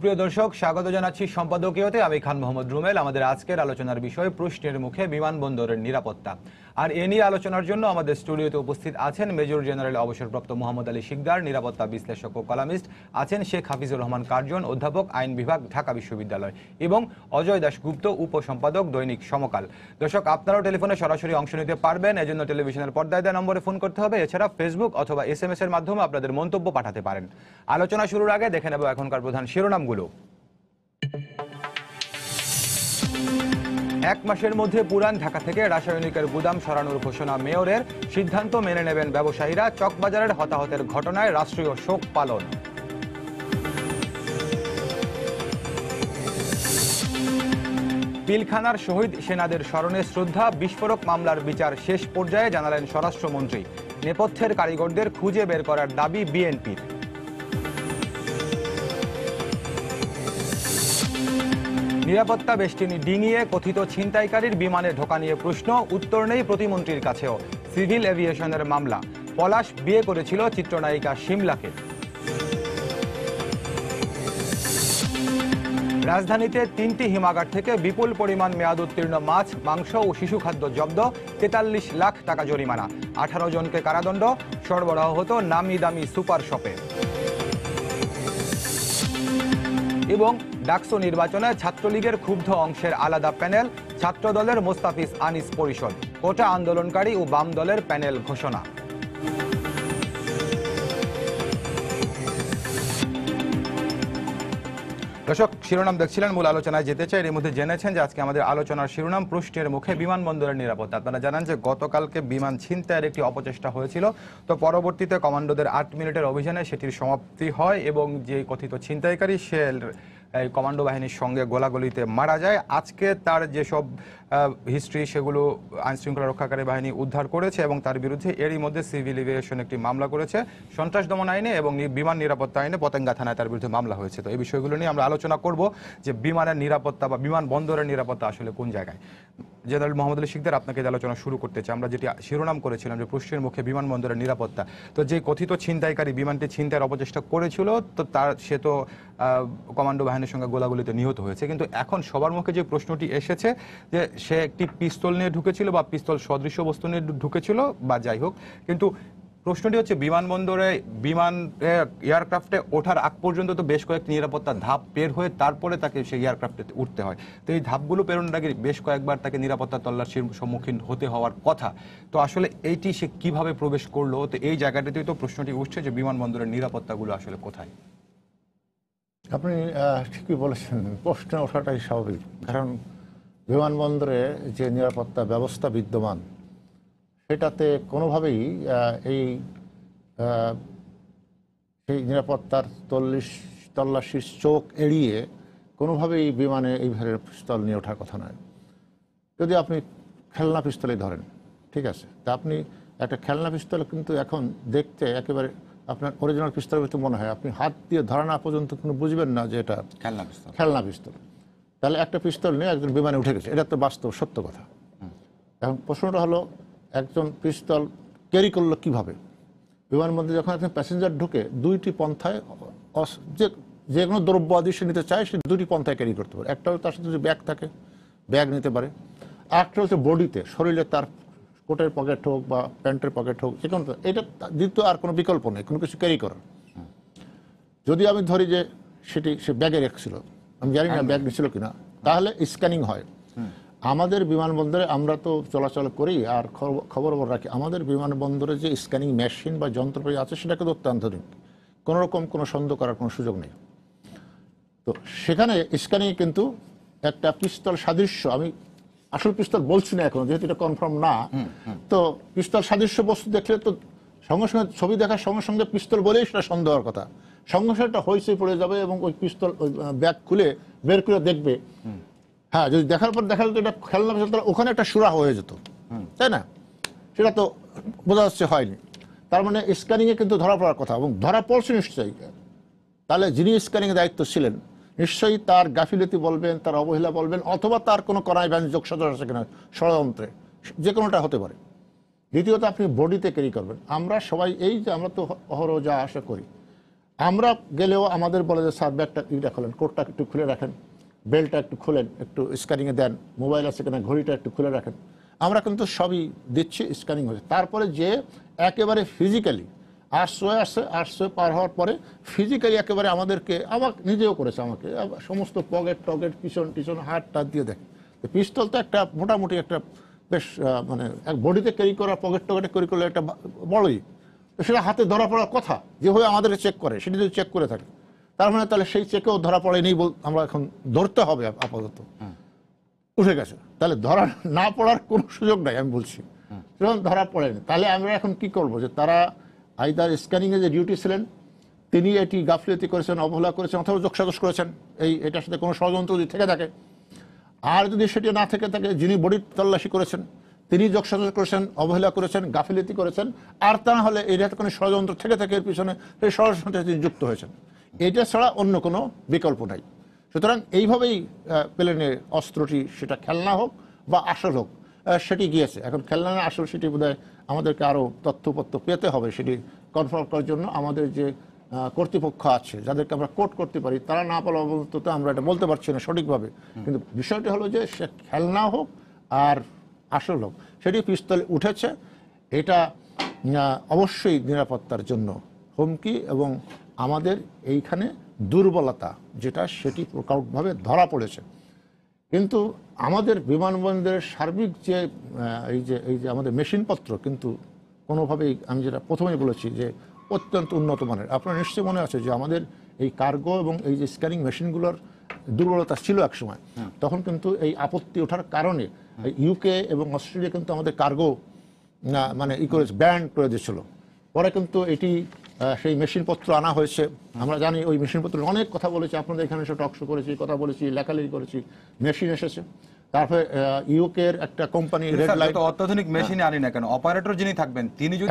সুপ্রিয় দর্শক, স্বাগত জানাচ্ছি সম্পাদকীয়তে। আমি খান মোহাম্মদ রুমেল। আমাদের আজকের আলোচনার বিষয় প্রশ্নের মুখে বিমানবন্দরের নিরাপত্তা। আর এ নিয়ে আলোচনার জন্য আমাদের স্টুডিওতে উপস্থিত আছেন মেজর জেনারেল অবসরপ্রাপ্ত মোহাম্মদ আলী শিকদার, নিরাপত্তা বিশ্লেষক ও কলামিস্ট, আছেন শেখ হাফিজুর রহমান কার্জন, অধ্যাপক আইন বিভাগ, ঢাকা বিশ্ববিদ্যালয়, এবং অজয় দাশগুপ্ত, উপসম্পাদক, দৈনিক সমকাল। দর্শক, আপনারাও টেলিফোনে সরাসরি অংশ নিতে পারবেন। এজন্য টেলিভিশনের পর্দায় দেওয়া নম্বরে ফোন করতে হবে। এছাড়া ফেসবুক অথবা SMS এর মাধ্যমে আপনাদের মন্তব্য পাঠাতে পারেন। আলোচনা শুরুর আগে দেখে নেব এখনকার প্রধান শিরোনামগুলো। এক মাসের মধ্যে পুরান ঢাকা থেকে রাসায়নিকের গুদাম সরানোর ঘোষণা মেয়রের। সিদ্ধান্ত মেনে নেবেন ব্যবসায়ীরা। চকবাজারের হতাহতের ঘটনায় রাষ্ট্রীয় শোক পালন। পিলখানার শহীদ সেনাদের স্মরণে শ্রদ্ধা। বিস্ফোরক মামলার বিচার শেষ পর্যায়ে, জানালেন স্বরাষ্ট্রমন্ত্রী। নেপথ্যের কারিগরদের খুঁজে বের করার দাবি বিএনপির। নিরাপত্তা বেষ্টনী ডিঙিয়ে কথিত ছিনতাইকারীর বিমানে ঢোকা নিয়ে প্রশ্ন, উত্তর নেই প্রতিমন্ত্রীর কাছেও। সিভিল এভিয়েশনের মামলা। পলাশ বিয়ে করেছিল চিত্রনায়িকা শিমলাকে। রাজধানীতে 3টি হিমাগার থেকে বিপুল পরিমাণ মেয়াদ উত্তীর্ণ মাছ, মাংস ও শিশু খাদ্য জব্দ। 43 লাখ টাকা জরিমানা। 18 জনকে কারাদণ্ড। সরবরাহ হতো নামি দামি সুপার শপে। এবং ডাকসু নির্বাচনে ছাত্রলীগের ক্ষুব্ধ অংশের আলাদা প্যানেল। ছাত্রদলের মোস্তাফিজ আনিস পরিষদ। কোটা আন্দোলনকারী ও বাম দলের প্যানেল ঘোষণা। দর্শক, শিরোনাম দেখছিলেন, মূল আলোচনায় যেতে চাই। এর মধ্যে জেনেছেন যে আজকে আমাদের আলোচনার শিরোনাম প্রশ্নের মুখে বিমানবন্দরের নিরাপত্তা। আপনারা জানেন যে গতকালকে বিমান ছিনতাইয়ের একটি অপচেষ্টা হয়েছিল। তো পরবর্তীতে কমান্ডোদের 8 মিনিটের অভিযানে সেটির সমাপ্তি হয় এবং যে কথিত ছিনতাইকারী সে এই কমান্ডো বাহিনীর সঙ্গে গোলাগুলিতে মারা যায়। আজকে তার যেসব হিস্ট্রি সেগুলো আইনশৃঙ্খলা রক্ষাকারী বাহিনী উদ্ধার করেছে এবং তার বিরুদ্ধে এরই মধ্যে সিভিল এভিয়েশন একটি মামলা করেছে। সন্ত্রাস দমন আইনে এবং বিমান নিরাপত্তা আইনে পতেঙ্গা থানায় তার বিরুদ্ধে মামলা হয়েছে। তো এই বিষয়গুলো নিয়ে আমরা আলোচনা করব যে বিমানের নিরাপত্তা বা বিমান বন্দরের নিরাপত্তা আসলে কোন জায়গায়। জেনারেল মোহাম্মদ আলী শিকদার, আপনাকে আলোচনা শুরু করতে চাই। আমরা যেটি শিরোনাম করেছিলাম যে প্রশ্নের মুখে বিমানবন্দরের নিরাপত্তা। তো যে কথিত ছিনতাইকারী বিমানটি ছিনতাইয়ের অপচেষ্টা করেছিল, তো সে তো কমান্ডো বাহিনীর সঙ্গে গোলাগুলিতে নিহত হয়েছে। কিন্তু এখন সবার মুখে যে প্রশ্নটি এসেছে যে সে একটি পিস্তল নিয়ে ঢুকেছিল বা পিস্তল সদৃশ বস্তু নিয়ে ঢুকেছিল বা যাই হোক, কিন্তু প্রশ্নটি হচ্ছে বিমানবন্দরে এয়ারক্রাফটে ওঠার আগ পর্যন্ত তো বেশ কয়েকটি নিরাপত্তা ধাপ পের হয়ে তারপরে তাকে সেই এয়ারক্রাফটে উঠতে হয়। তো এই ধাপগুলো পেরোনোর আগে বেশ কয়েকবার তাকে নিরাপত্তা তল্লাশির সম্মুখীন হতে হওয়ার কথা। তো আসলে এইটি সে কিভাবে প্রবেশ করলো? তো এই জায়গাটিতেই তো প্রশ্নটি উঠছে যে বিমানবন্দরের নিরাপত্তাগুলো আসলে কোথায়। আপনি ঠিকই বলেছেন, প্রশ্ন ওঠাটাই স্বাভাবিক। কারণ বিমানবন্দরে যে নিরাপত্তা ব্যবস্থা বিদ্যমান সেটাতে কোনোভাবেই সেই নিরাপত্তার তল্লাশির চোখ এড়িয়ে কোনোভাবেই বিমানে এইভাবে পিস্তল নিয়ে ওঠার কথা নয়। যদি আপনি খেলনা পিস্তলই ধরেন, ঠিক আছে, তা আপনি একটা খেলনা পিস্তল কিন্তু এখন দেখতে একেবারে আপনার অরিজিনাল পিস্তলের ভিতরে মনে হয়। আপনি হাত দিয়ে ধরা না পর্যন্ত কোনো বুঝবেন না যে এটা খেলনা পিস্তল। তাহলে একটা পিস্তল নিয়ে একজন বিমানে উঠে গেছে, এটা তো বাস্তব সত্য কথা। এখন প্রশ্নটা হলো, একজন পিস্তল ক্যারি করলো কীভাবে? বিমানবন্দরে যখন একজন প্যাসেঞ্জার ঢুকে দুইটি পন্থায় যে কোনো দ্রব্য আদি সে নিতে চায়, সে দুটি পন্থায় ক্যারি করতে পারে। একটা হলো তার সাথে যদি ব্যাগ থাকে, ব্যাগ নিতে পারে। আরেকটা হচ্ছে বডিতে, শরীরে তার কোটের পকেট হোক বা প্যান্টের পকেট হোক, যে কোনো, এটা দ্বিতীয় আর কোনো বিকল্প নেই কোনো কিছু ক্যারি করার। যদি আমি ধরি যে সে ব্যাগে রেখেছিল, আমি জানি না ব্যাগ নিয়েছিল কিনা, তাহলে স্ক্যানিং হয়। আমাদের বিমানবন্দরে আমরা তো চলাচল করি আর খবর রাখি। আমাদের বিমানবন্দরে যে স্ক্যানিং মেশিন বা যন্ত্রপাতি আছে সেটা কিন্তু অত্যাধুনিক, কোনো রকম কোনো সন্দেহ করার কোনো সুযোগ নেই। তো সেখানে স্ক্যানিংয়ে কিন্তু একটা পিস্তল সাদৃশ্য, আমি আসল পিস্তল বলছি না এখন যেহেতু এটা কনফার্ম না, তো পিস্তল সাদৃশ্য বস্তু দেখলে তো সঙ্গে সঙ্গে ছবি দেখার সঙ্গে সঙ্গে পিস্তল বলেই সেটা সন্দেহ হওয়ার কথা। সঙ্গে সঙ্গে একটা হইচই পড়ে যাবে এবং ওই পিস্তল ব্যাগ খুলে বের করে দেখবে। হ্যাঁ, যদি দেখার পর দেখা যেত এটা খেলনা পিস্তল, ওখানে একটা সুরাহ হয়ে যেত, তাই না? সেটা তো বোঝা যাচ্ছে হয়নি। তার মানে স্ক্যানিংয়ে কিন্তু ধরা পড়ার কথা, এবং ধরা পড়ছে নিশ্চয়ই। তাহলে যিনি স্ক্যানিংয়ের দায়িত্ব ছিলেন নিশ্চয়ই তার গাফিলতি বলবেন, তার অবহেলা বলবেন, অথবা তার কোনো কড়াই যোগ সদর আছে কিনা ষড়যন্ত্রে, যে কোনোটা হতে পারে। দ্বিতীয়ত আপনি বডিতে ক্যারি করবেন। আমরা সবাই এই যে আমরা তো অহরহ যা আশা করি, আমরা গেলেও আমাদের বলে যে স্যার ব্যাগটা ইটা খোলেন, কোটটা একটু খুলে রাখেন, বেল্টটা একটু খোলেন, একটু স্ক্যানিংয়ে দেন, মোবাইল আছে কিনা, ঘড়িটা একটু খুলে রাখেন। আমরা কিন্তু সবই দিচ্ছি, স্ক্যানিং হচ্ছে। তারপরে যে একেবারে ফিজিক্যালি আর্টসে পার হওয়ার পরে ফিজিক্যালি একেবারে আমাদেরকে, আমার নিজেও করেছে, আমাকে সমস্ত পকেট টকেট পিছন হাত টাত দিয়ে দেখে। পিস্তল তো একটা মোটামুটি একটা বেশ মানে এক বডিতে ক্যারি করা, পকেট টকেটে ক্যারি করলে একটা বড়ই, তো সেটা হাতে ধরা পড়ার কথা, যেভাবে আমাদেরকে চেক করে সেটি যদি চেক করে থাকে তার মানে তাহলে সেই চেকেও ধরা পড়েনি, আমরা এখন ধরতে হবে আপাতত, উঠে গেছে, তাহলে ধরা না পড়ার কোনো সুযোগ নাই আমি বলছি, সেরকম ধরা পড়েনি। তাহলে আমরা এখন কি করব, যে তারা আইদার স্ক্যানিংয়ে যে ডিউটি ছিলেন তিনি এটি গাফিলতি করেছেন, অবহেলা করেছেন, অথবা যোগসাজশ করেছেন, এটার সাথে কোনো ষড়যন্ত্র যদি থেকে থাকে, আর যদি সেটি না থেকে থাকে যিনি বডি তল্লাশি করেছেন তিনি যোগসাজশ করেছেন, অবহেলা করেছেন, গাফিলতি করেছেন, আর তা না হলে এর কোনো ষড়যন্ত্র থেকে থাকে এর পিছনে, সেই ষড়যন্ত্রে তিনি যুক্ত হয়েছেন, এটা ছাড়া অন্য কোনো বিকল্প নাই। সুতরাং এইভাবেই প্লেনে অস্ত্রটি, সেটা খেলনা হোক বা আসল হোক, সেটি গিয়েছে। এখন খেলনা না আসল সেটি বোধহয় আমাদেরকে আরও তথ্যপত্র পেতে হবে, সেটি কনফার্ম করার জন্য আমাদের যে কর্তৃপক্ষ আছে যাদেরকে আমরা কোর্ট করতে পারি, তারা না পারলে অবস্থা আমরা এটা বলতে পারছি না সঠিকভাবে। কিন্তু বিষয়টি হলো যে সে খেলনা হোক আর আসল হোক, সেটি পিস্তলে উঠেছে, এটা অবশ্যই নিরাপত্তার জন্য হুমকি এবং আমাদের এইখানে দুর্বলতা যেটা, সেটি প্রকটভাবে ধরা পড়েছে। কিন্তু আমাদের বিমানবন্দরের সার্বিক যে এই যে আমাদের মেশিনপত্র কিন্তু কোনোভাবেই, আমি যেটা প্রথমেই বলেছি যে অত্যন্ত উন্নত মানের। আপনার নিশ্চয়ই মনে আছে যে আমাদের এই কার্গো এবং এই যে স্ক্যানিং মেশিনগুলোর দুর্বলতা ছিল এক সময়, তখন কিন্তু এই আপত্তি ওঠার কারণে ইউকে এবং অস্ট্রেলিয়া কিন্তু আমাদের কার্গো মানে ব্যান্ড করে দিয়েছিল। পরে কিন্তু এটি সেই মেশিনপত্র আনা হয়েছে। আমরা জানি ওই মেশিনপত্র অনেক কথা বলেছি, আপনাদের এখানে এসে টকশো করেছি, কথা বলেছি, লেখালেখি করেছি, মেশিন এসেছে। তারপরে ইউকের একটা কোম্পানি রেড লাইট, অত্যাধুনিক মেশিন আনি না কেন, অপারেটর যিনি থাকবেন তিনি যদি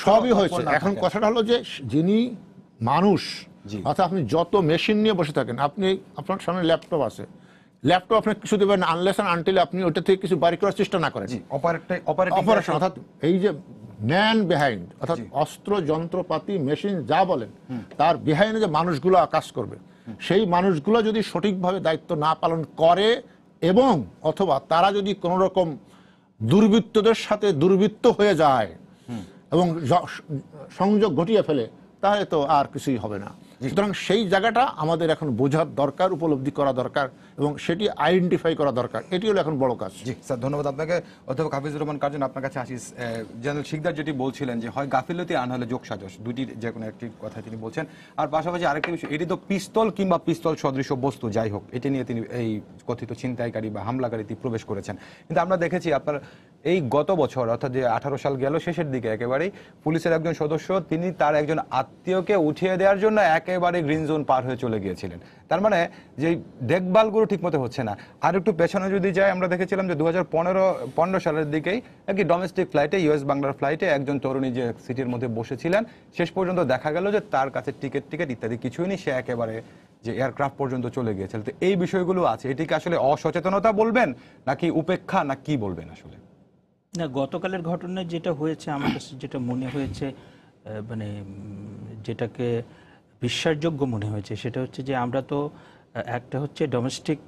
সবই হয়েছে। এখন কথাটা হলো যে যিনি মানুষ, অর্থাৎ আপনি যত মেশিন নিয়ে বসে থাকেন, আপনার সামনে ল্যাপটপ আছে, ল্যাপটপ আপনি কিছু দেবেন আনলেস অ্যান্ড আনটিল আপনি ওটা থেকে কিছু বাড়ি করার চেষ্টা না করেন, অপারেশন, অর্থাৎ এই যে ম্যান বিহাইন্ড, অর্থাৎ অস্ত্র যন্ত্রপাতি মেশিন যা বলেন তার বিহাইন্ডে যে মানুষগুলো কাজ করবে, সেই মানুষগুলো যদি সঠিকভাবে দায়িত্ব না পালন করে এবং অথবা তারা যদি কোনো রকম দুর্বৃত্তদের সাথে দুর্বৃত্ত হয়ে যায় এবং সংযোগ ঘটিয়ে ফেলে, তাহলে তো আর কিছুই হবে না। সুতরাং সেই জায়গাটা আমাদের এখন বোঝার দরকার, উপলব্ধি করা দরকার এবং সেটি আইডেন্টিফাই করা দরকার। এটি হলো এখন বড় কাজ। জি স্যার, ধন্যবাদ আপনাকে। অধ্যাপক হাফিজুর রহমান কার্জন, আপনার কাছে আসি। জেনারেল শিকদার যেটি বলছিলেন যে হয় গাফিলতি আর নাহলে যোগসাজশ, দুটির যে কোনো একটি কথা তিনি বলছেন। আর পাশাপাশি আরেকটি বিষয়, এটি তো পিস্তল কিংবা পিস্তল সদৃশ বস্তু যাই হোক, এটি নিয়ে তিনি এই কথিত ছিনতাইকারী বা হামলাকারীতে প্রবেশ করেছেন। কিন্তু আমরা দেখেছি আপনার এই গত বছর, অর্থাৎ যে 18 সাল গেল শেষের দিকে, একেবারেই পুলিশের একজন সদস্য তিনি তার একজন আত্মীয়কে উঠিয়ে দেওয়ার জন্য একেবারে গ্রিন জোন পার হয়ে চলে গিয়েছিলেন। তার মানে যে দেখভালগুলো ঠিকমতো হচ্ছে না। আর একটু পেছনে যদি যাই, আমরা দেখেছিলাম যে 2015 সালের দিকেই একটি ডোমেস্টিক ফ্লাইটে, ইউএস বাংলার ফ্লাইটে একজন তরুণী যে সিটের মধ্যে বসেছিলেন, শেষ পর্যন্ত দেখা গেল যে তার কাছে টিকিট ইত্যাদি কিছুই নেই, সে একেবারে যে এয়ারক্রাফট পর্যন্ত চলে গিয়েছিল। তো এই বিষয়গুলো আছে, এটিকে আসলে অসচেতনতা বলবেন নাকি উপেক্ষা, না কি বলবেন আসলে? না, গতকালের ঘটনায় যেটা হয়েছে আমার কাছে যেটা মনে হয়েছে, মানে যেটাকে বিশ্বাসযোগ্য মনে হয়েছে, সেটা হচ্ছে যে আমরা তো একটা হচ্ছে ডোমেস্টিক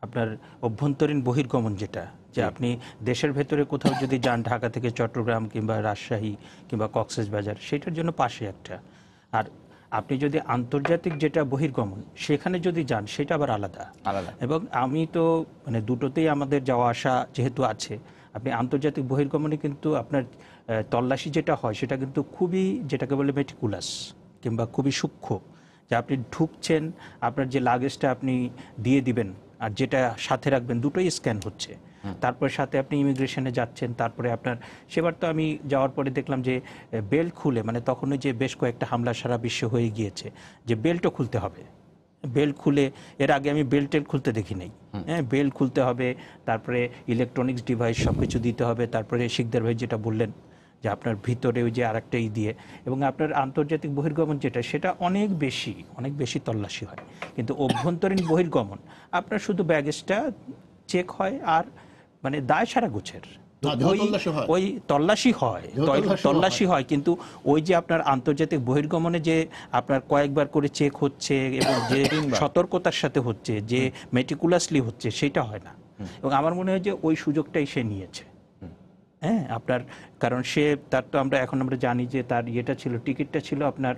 আপনার অভ্যন্তরীণ বহির্গমন, যেটা যে আপনি দেশের ভেতরে কোথাও যদি যান, ঢাকা থেকে চট্টগ্রাম কিংবা রাজশাহী কিংবা কক্সবাজার, সেটার জন্য পাশে একটা। আর আপনি যদি আন্তর্জাতিক যেটা বহির্গমন, সেখানে যদি যান, সেটা আবার আলাদা। এবং আমি তো মানে দুটোতেই আমাদের যাওয়া আসা যেহেতু আছে, আপনি আন্তর্জাতিক বহির্গমনে কিন্তু আপনার তল্লাশি যেটা হয় সেটা কিন্তু খুবই, যেটাকে বলে মেটিকুলাস কিংবা খুবই সূক্ষ্ম, যে আপনি ঢুকছেন, আপনার যে লাগেজটা আপনি দিয়ে দিবেন আর যেটা সাথে রাখবেন দুটোই স্ক্যান হচ্ছে। তারপর সাথে আপনি ইমিগ্রেশনে যাচ্ছেন, তারপরে আপনার সেবার তো আমি যাওয়ার পরে দেখলাম যে বেল্ট খুলে, মানে তখন যে বেশ কয়েকটা হামলা সারা বিশ্বে হয়ে গিয়েছে, যে বেল্টও খুলতে হবে, বেল্ট খুলে, এর আগে আমি বেল্টের খুলতে দেখি নাই। হ্যাঁ, বেল্ট খুলতে হবে, তারপরে ইলেকট্রনিক্স ডিভাইস সব কিছু দিতে হবে, তারপরে শিকদার ভাই যেটা বললেন যে আপনার ভিতরে ওই যে আরেকটা দিয়ে, এবং আপনার আন্তর্জাতিক বহির্গমন যেটা, সেটা অনেক বেশি তল্লাশি হয়। কিন্তু অভ্যন্তরীণ বহির্গমন আপনার শুধু ব্যাগেজটা চেক হয় আর মানে দায় সারা গোছের, তো না, দেহ তল্লাশি হয়। ওই তল্লাশি হয়, দেহ তল্লাশিও তল্লাশি হয়, কিন্তু ওই যে আপনার আন্তর্জাতিক বহির্গমনে যে আপনার কয়েকবার করে চেক হচ্ছে এবং যে সতর্কতার সাথে হচ্ছে, যে মেটিকুলাসলি হচ্ছে, সেটা হয় না। এবং আমার মনে হয় যে ওই সুযোগটাই সে নিয়েছে। হ্যাঁ, আপনার কারণ সে তার তো আমরা জানি যে তার ইয়েটা ছিল, টিকিটটা ছিল আপনার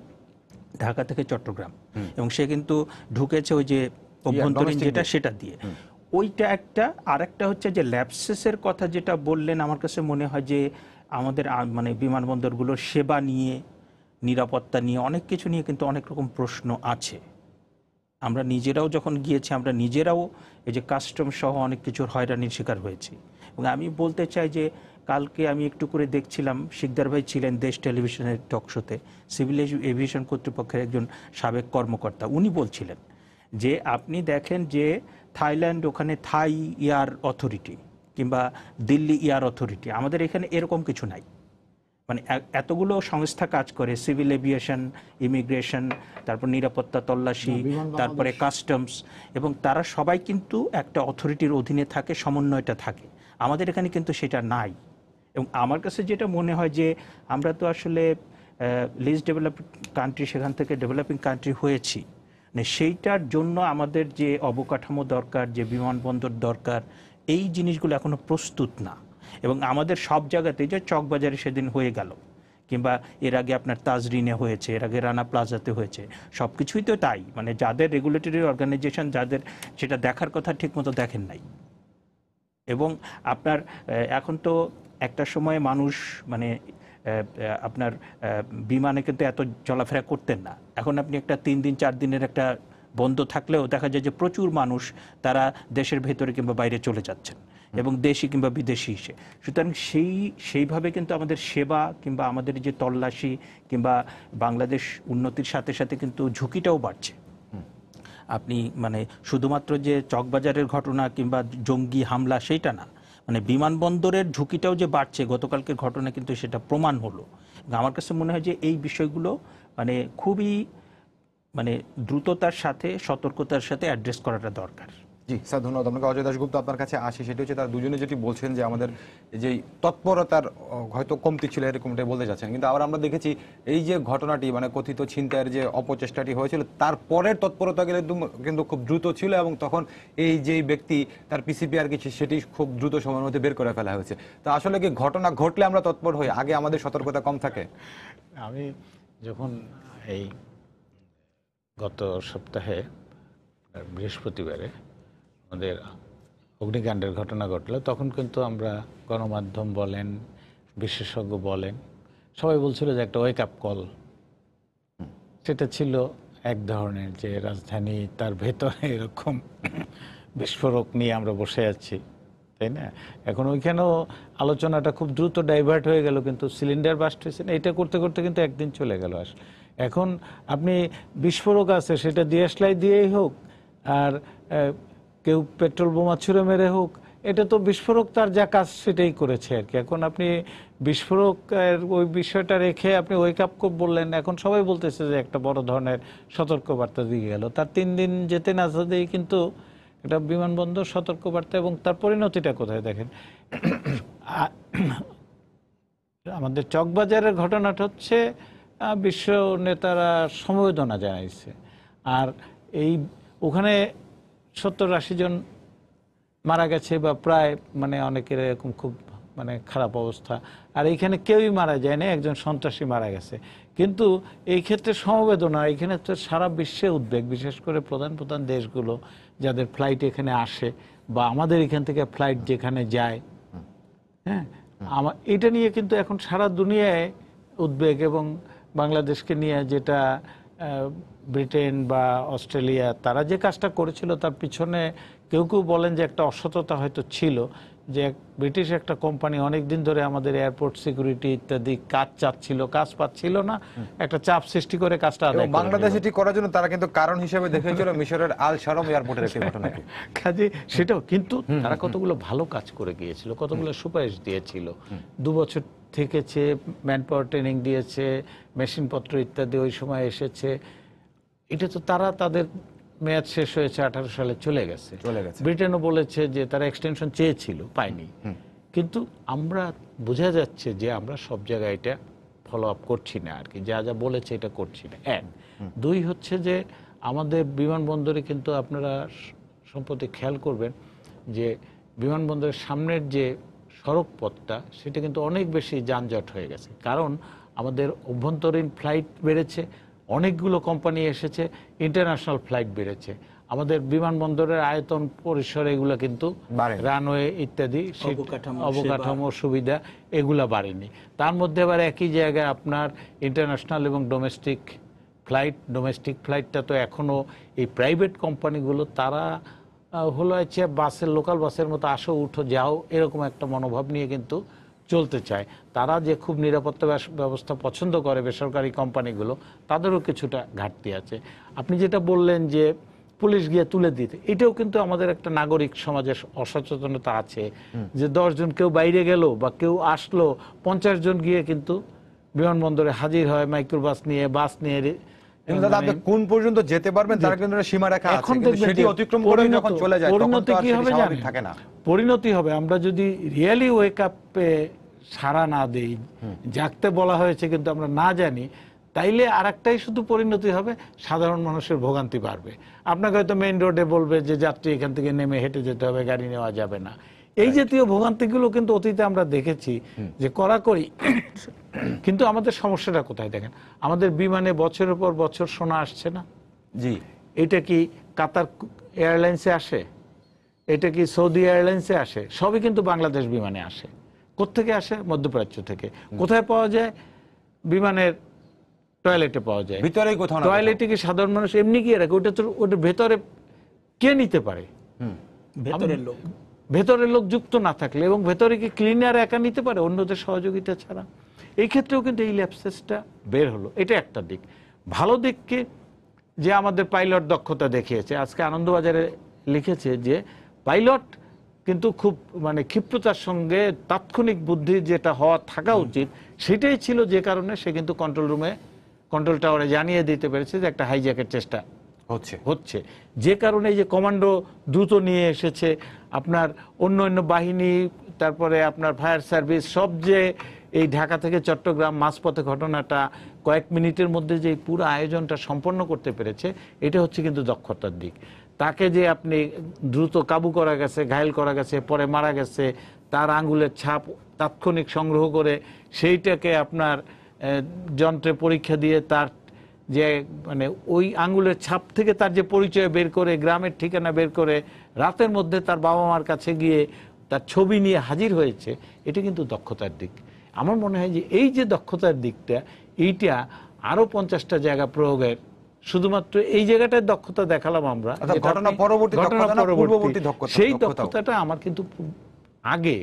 ঢাকা থেকে চট্টগ্রাম, এবং সে কিন্তু ঢুকেছে ওই যে অভ্যন্তরীণ যেটা সেটা দিয়ে। ওইটা একটা। আর একটা হচ্ছে যে ল্যাপসেসের কথা যেটা বললেন, আমার কাছে মনে হয় যে আমাদের মানে বিমানবন্দরগুলোর সেবা নিয়ে, নিরাপত্তা নিয়ে, অনেক কিছু নিয়ে কিন্তু অনেক রকম প্রশ্ন আছে। আমরা নিজেরাও যখন গিয়েছি, আমরা নিজেরাও এই যে কাস্টম সহ অনেক কিছুর হয়রানির শিকার হয়েছি। এবং আমি বলতে চাই যে কালকে আমি একটু করে দেখছিলাম, শিকদার ভাই ছিলেন দেশ টেলিভিশনের টক শোতে, সিভিল এভিয়েশন কর্তৃপক্ষের একজন সাবেক কর্মকর্তা, উনি বলছিলেন যে আপনি দেখেন যে থাইল্যান্ড, ওখানে থাই এয়ার অথরিটি কিংবা দিল্লি এয়ার অথরিটি, আমাদের এখানে এরকম কিছু নাই। মানে এতগুলো সংস্থা কাজ করে, সিভিল এভিয়েশন, ইমিগ্রেশন, তারপর নিরাপত্তা, তল্লাশি, তারপরে কাস্টমস, এবং তারা সবাই কিন্তু একটা অথরিটির অধীনে থাকে, সমন্বয়টা থাকে। আমাদের এখানে কিন্তু সেটা নাই। এবং আমার কাছে যেটা মনে হয় যে আমরা তো আসলে লিস্ট ডেভেলপড কান্ট্রি, সেখান থেকে ডেভেলপিং কান্ট্রি হয়েছি, মানে সেইটার জন্য আমাদের যে অবকাঠামো দরকার, যে বিমানবন্দর দরকার, এই জিনিসগুলো এখনো প্রস্তুত না। এবং আমাদের সব জায়গাতেই, যে চকবাজারে সেদিন হয়ে গেল, কিংবা এর আগে আপনার তাজরিনে হয়েছে, এর আগে রানা প্লাজাতে হয়েছে, সব কিছুই তো তাই। মানে যাদের রেগুলেটরি অর্গানাইজেশন, যাদের সেটা দেখার কথা, ঠিকমতো দেখেন নাই। এবং আপনার এখন তো একটা সময়ে মানুষ মানে আপনার বিমানে কিন্তু এত চলাফেরা করতেন না। এখন আপনি একটা 3 দিন 4 দিনের একটা বন্ধ থাকলেও দেখা যায় যে প্রচুর মানুষ তারা দেশের ভেতরে কিংবা বাইরে চলে যাচ্ছেন, এবং দেশি কিংবা বিদেশি এসে। সুতরাং সেইভাবে কিন্তু আমাদের সেবা কিংবা আমাদের যে তল্লাশি কিংবা বাংলাদেশ উন্নতির সাথে সাথে কিন্তু ঝুঁকিটাও বাড়ছে। আপনি মানে শুধুমাত্র যে চকবাজারের ঘটনা কিংবা জঙ্গি হামলা সেইটা না, মানে বিমানবন্দরের ঝুঁকিটাও যে বাড়ছে, গতকালকের ঘটনা কিন্তু সেটা প্রমাণ হলো। আমার কাছে মনে হয় যে এই বিষয়গুলো মানে খুবই মানে দ্রুততার সাথে, সতর্কতার সাথে অ্যাড্রেস করাটা দরকার। জি স্যার, ধন্যবাদ আপনাকে। অজয় দাশগুপ্ত, আপনার কাছে আসি। সেটি হচ্ছে তারা দুজনে যেটি বলছেন যে আমাদের যে তৎপরতার হয়তো কমতি ছিল, এরকমটাই বলতে যাচ্ছেন, কিন্তু আবার আমরা দেখেছি এই যে ঘটনাটি মানে কথিত ছিনতাইয়ের যে অপচেষ্টাটি হয়েছিল, তারপরের তৎপরতা কিন্তু খুব দ্রুত ছিল, এবং তখন এই যে ব্যক্তি তার পিসিপিআর কিছু সেটি খুব দ্রুত সময়ের মধ্যে বের করে ফেলা হয়েছে। তো আসলে কি ঘটনা ঘটলে আমরা তৎপর হই, আগে আমাদের সতর্কতা কম থাকে? আমি যখন এই গত সপ্তাহে বৃহস্পতিবারে আমাদের অগ্নিকাণ্ডের ঘটনা ঘটলো, তখন কিন্তু আমরা গণমাধ্যম বলেন, বিশেষজ্ঞ বলেন, সবাই বলছিল যে একটা ওয়েক আপ কল। সেটা ছিল এক ধরনের, যে রাজধানী তার ভেতরে এরকম বিস্ফোরক নিয়ে আমরা বসে আছি, তাই না? এখন ওইখানেও আলোচনাটা খুব দ্রুত ডাইভার্ট হয়ে গেল, কিন্তু সিলিন্ডার বাস্ট হয়েছে না, এটা করতে করতে কিন্তু একদিন চলে গেল। এখন আপনি বিস্ফোরক আছে, সেটা দিয়াশলাই দিয়েই হোক, আর কেউ পেট্রোল বোমা ছুঁড়ে মেরে হোক, এটা তো বিস্ফোরক তার যা কাজ সেটাই করেছে আর কি। এখন আপনি বিস্ফোরকের ওই বিষয়টা রেখে আপনি ওয়েক আপ বললেন, এখন সবাই বলতেছে যে একটা বড় ধরনের সতর্কবার্তা দিয়ে গেল। তার 3 দিন যেতে না যেতেই কিন্তু এটা বিমানবন্দর সতর্কবার্তা, এবং তার পরিণতিটা কোথায় দেখেন। আমাদের চকবাজারের ঘটনাটা হচ্ছে বিশ্ব নেতারা সমবেদনা জানাইছে, আর এই ওখানে 70-80 জন মারা গেছে, বা প্রায়, মানে অনেকের এরকম খুব মানে খারাপ অবস্থা। আর এইখানে কেউই মারা যায় না, একজন সন্ত্রাসী মারা গেছে। কিন্তু এই ক্ষেত্রে সমবেদনা, এখানে তো সারা বিশ্বে উদ্বেগ, বিশেষ করে প্রধান প্রধান দেশগুলো যাদের ফ্লাইট এখানে আসে, বা আমাদের এখান থেকে ফ্লাইট যেখানে যায়, হ্যাঁ, এটা নিয়ে কিন্তু এখন সারা দুনিয়ায় উদ্বেগ। এবং বাংলাদেশকে নিয়ে যেটা ব্রিটেন বা অস্ট্রেলিয়া তারা যে কাজটা করেছিল, তার পিছনে কেউ কেউ বলেন যে একটা অসততা হয়তো ছিল, যে ব্রিটিশ একটা কোম্পানি অনেক দিন ধরে আমাদের এয়ারপোর্ট সিকিউরিটি ইত্যাদি কাজ চাচ্ছিল, কাজ পাচ্ছিল না, একটা চাপ সৃষ্টি করে কাজটা আদায় করে। বাংলাদেশ এটি করার জন্য তারা কিন্তু কারণ হিসেবে দেখেছিল মিশরের আল শারম এয়ারপোর্টের একটি ঘটনা। কাজে সেটাও কিন্তু তারা কতগুলো ভালো কাজ করে গিয়েছিল, কতগুলো সুপারিশ দিয়েছিল, 2 বছর থেকেছে, ম্যান পাওয়ার ট্রেনিং দিয়েছে, মেশিনপত্র ইত্যাদি ওই সময় এসেছে। এটা তো তারা তাদের মেয়াদ শেষ হয়েছে 18 সালে, চলে গেছে। ব্রিটেনও বলেছে যে তারা এক্সটেনশন চেয়েছিল, পায়নি, কিন্তু আমরা বোঝা যাচ্ছে যে আমরা সব জায়গায় এটা ফলো আপ করছি না আর কি, যা যা বলেছে এটা করছি না। এক, দুই হচ্ছে যে আমাদের বিমানবন্দরে কিন্তু আপনারা সম্প্রতি খেয়াল করবেন যে বিমানবন্দরের সামনের যে সড়ক পথটা সেটা কিন্তু অনেক বেশি যানজট হয়ে গেছে, কারণ আমাদের অভ্যন্তরীণ ফ্লাইট বেড়েছে, অনেকগুলো কোম্পানি এসেছে, ইন্টারন্যাশনাল ফ্লাইট বেড়েছে, আমাদের বিমানবন্দরের আয়তন পরিসর এগুলো কিন্তু রানওয়ে ইত্যাদি অবকাঠামো সুবিধা এগুলা বাড়েনি। তার মধ্যে আবার একই জায়গায় আপনার ইন্টারন্যাশনাল এবং ডোমেস্টিক ফ্লাইটটা তো এখনও এই প্রাইভেট কোম্পানিগুলো তারা হলো হচ্ছে বাসের, লোকাল বাসের মতো আসো উঠো যাও এরকম একটা মনোভাব নিয়ে কিন্তু চলতে চায়। তারা যে খুব নিরাপত্তা ব্যবস্থা পছন্দ করে বেসরকারি কোম্পানিগুলো, তাদেরও কিছুটা ঘাটতি আছে। আপনি যেটা বললেন যে পুলিশ গিয়ে তুলে দিতে, এটাও কিন্তু আমাদের একটা নাগরিক সমাজের অসচেতনতা আছে যে 10 জন কেউ বাইরে গেল বা কেউ আসলো, 50 জন গিয়ে কিন্তু বিমানবন্দরে হাজির হয় মাইক্রোবাস নিয়ে, বাস নিয়ে। কিন্তু দাদা আপনি কোন পর্যন্ত যেতে পারবেন তার কিন্তু সীমা রেখা আছে, এখন কিন্তু সেটি অতিক্রম করে যখন চলে যায় তখন তো আর সেটি স্বাভাবিক থাকে না। পরিণতি হবে, আমরা যদি রিয়েলি ওয়েক আপে সাড়া না দেই, জাগতে বলা হয়েছে কিন্তু আমরা না জানি, তাইলে আরেকটাই শুধু পরিণতি হবে, সাধারণ মানুষের ভোগান্তি বাড়বে। আপনাকে হয়তো মেইন রোডে বলবে যে যাত্রী এখান থেকে নেমে হেঁটে যেতে হবে, গাড়ি নেওয়া যাবে না। এই জাতীয় ভোগান্তিগুলো কিন্তু অতীতে আমরা দেখেছি যে কড়াকড়ি। কিন্তু আমাদের সমস্যাটা কোথায় দেখেন, আমাদের বিমানে বছরের পর বছর সোনা আসছে না। জি, এটা কি কাতার এয়ারলাইন্সে আসে, এটা কি সৌদি এয়ারলাইন্সে আসে, সবই কিন্তু বাংলাদেশ বিমানে আসে। কোত্থেকে আসে? মধ্যপ্রাচ্য থেকে। কোথায় পাওয়া যায়? বিমানের টয়লেটে পাওয়া যায়। ভিতরেই কোথাও না। টয়লেটে কি সাধারণ মানুষ এমনি গিয়ে রাখে? ওটা তো ওটা ভেতরে কে নিতে পারে? ভেতরের লোক যুক্ত না থাকলে, এবং ভেতরে কি ক্লিনার একা নিতে পারে অন্যদের সহযোগিতা ছাড়া? এই ক্ষেত্রেও কিন্তু এই ল্যাপসেসটা বের হলো। এটা একটা দিক। ভালো দিক কি, যে আমাদের পাইলট দক্ষতা দেখিয়েছে। আজকে আনন্দবাজারে লিখেছে যে পাইলট কিন্তু খুব মানে ক্ষিপ্রতার সঙ্গে তাৎক্ষণিক বুদ্ধি যেটা হওয়া থাকা উচিত সেটাই ছিল, যে কারণে সে কিন্তু কন্ট্রোল টাওয়ারে জানিয়ে দিতে পেরেছে যে একটা হাইজ্যাকের চেষ্টা হচ্ছে। যে কারণে যে কমান্ডো দ্রুত নিয়ে এসেছে, আপনার অন্য বাহিনী, তারপরে আপনার ফায়ার সার্ভিস, সব যে এই ঢাকা থেকে চট্টগ্রাম মাঝপথে ঘটনাটা কয়েক মিনিটের মধ্যে যে পুরো আয়োজনটা সম্পন্ন করতে পেরেছে, এটা হচ্ছে কিন্তু দক্ষতার দিক। তাকে যে আপনি দ্রুত কাবু করা গেছে, ঘায়েল করা গেছে, পরে মারা গেছে, তার আঙ্গুলের ছাপ তাৎক্ষণিক সংগ্রহ করে সেইটাকে আপনার যন্ত্রে পরীক্ষা দিয়ে তার যে মানে ওই আঙ্গুলের ছাপ থেকে তার যে পরিচয় বের করে, গ্রামের ঠিকানা বের করে, রাতের মধ্যে তার বাবা মার কাছে গিয়ে তার ছবি নিয়ে হাজির হয়েছে, এটা কিন্তু দক্ষতার দিক। আমার মনে হয় যে এই যে দক্ষতার দিকটা, এইটা আরো 50টা জায়গা প্রয়োগের, শুধুমাত্র এই জায়গাটায় দক্ষতা দেখালাম আমরা, ঘটনা পরবর্তী সেই দক্ষতাটা আমার কিন্তু আগে,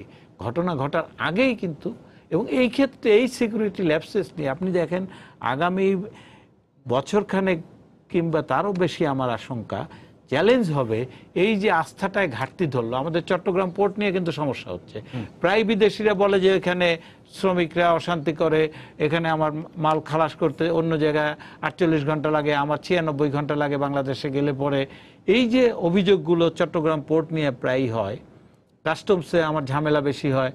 ঘটনা ঘটার আগেই কিন্তু, এবং এই ক্ষেত্রে এই সিকিউরিটি ল্যাপসেস নিয়ে আপনি দেখেন আগামী বছরখানেক কিংবা তারও বেশি আমার আশঙ্কা চ্যালেঞ্জ হবে। এই যে আস্থাটায় ঘাটতি ধরলো, আমাদের চট্টগ্রাম পোর্ট নিয়ে কিন্তু সমস্যা হচ্ছে। প্রায় বিদেশিরা বলে যে এখানে শ্রমিকরা অশান্তি করে, এখানে আমার মাল খালাস করতে অন্য জায়গায় 48 ঘন্টা লাগে, আমার 96 ঘন্টা লাগে বাংলাদেশে গেলে পরে। এই যে অভিযোগগুলো চট্টগ্রাম পোর্ট নিয়ে প্রায়ই হয়, কাস্টমসে আমার ঝামেলা বেশি হয়,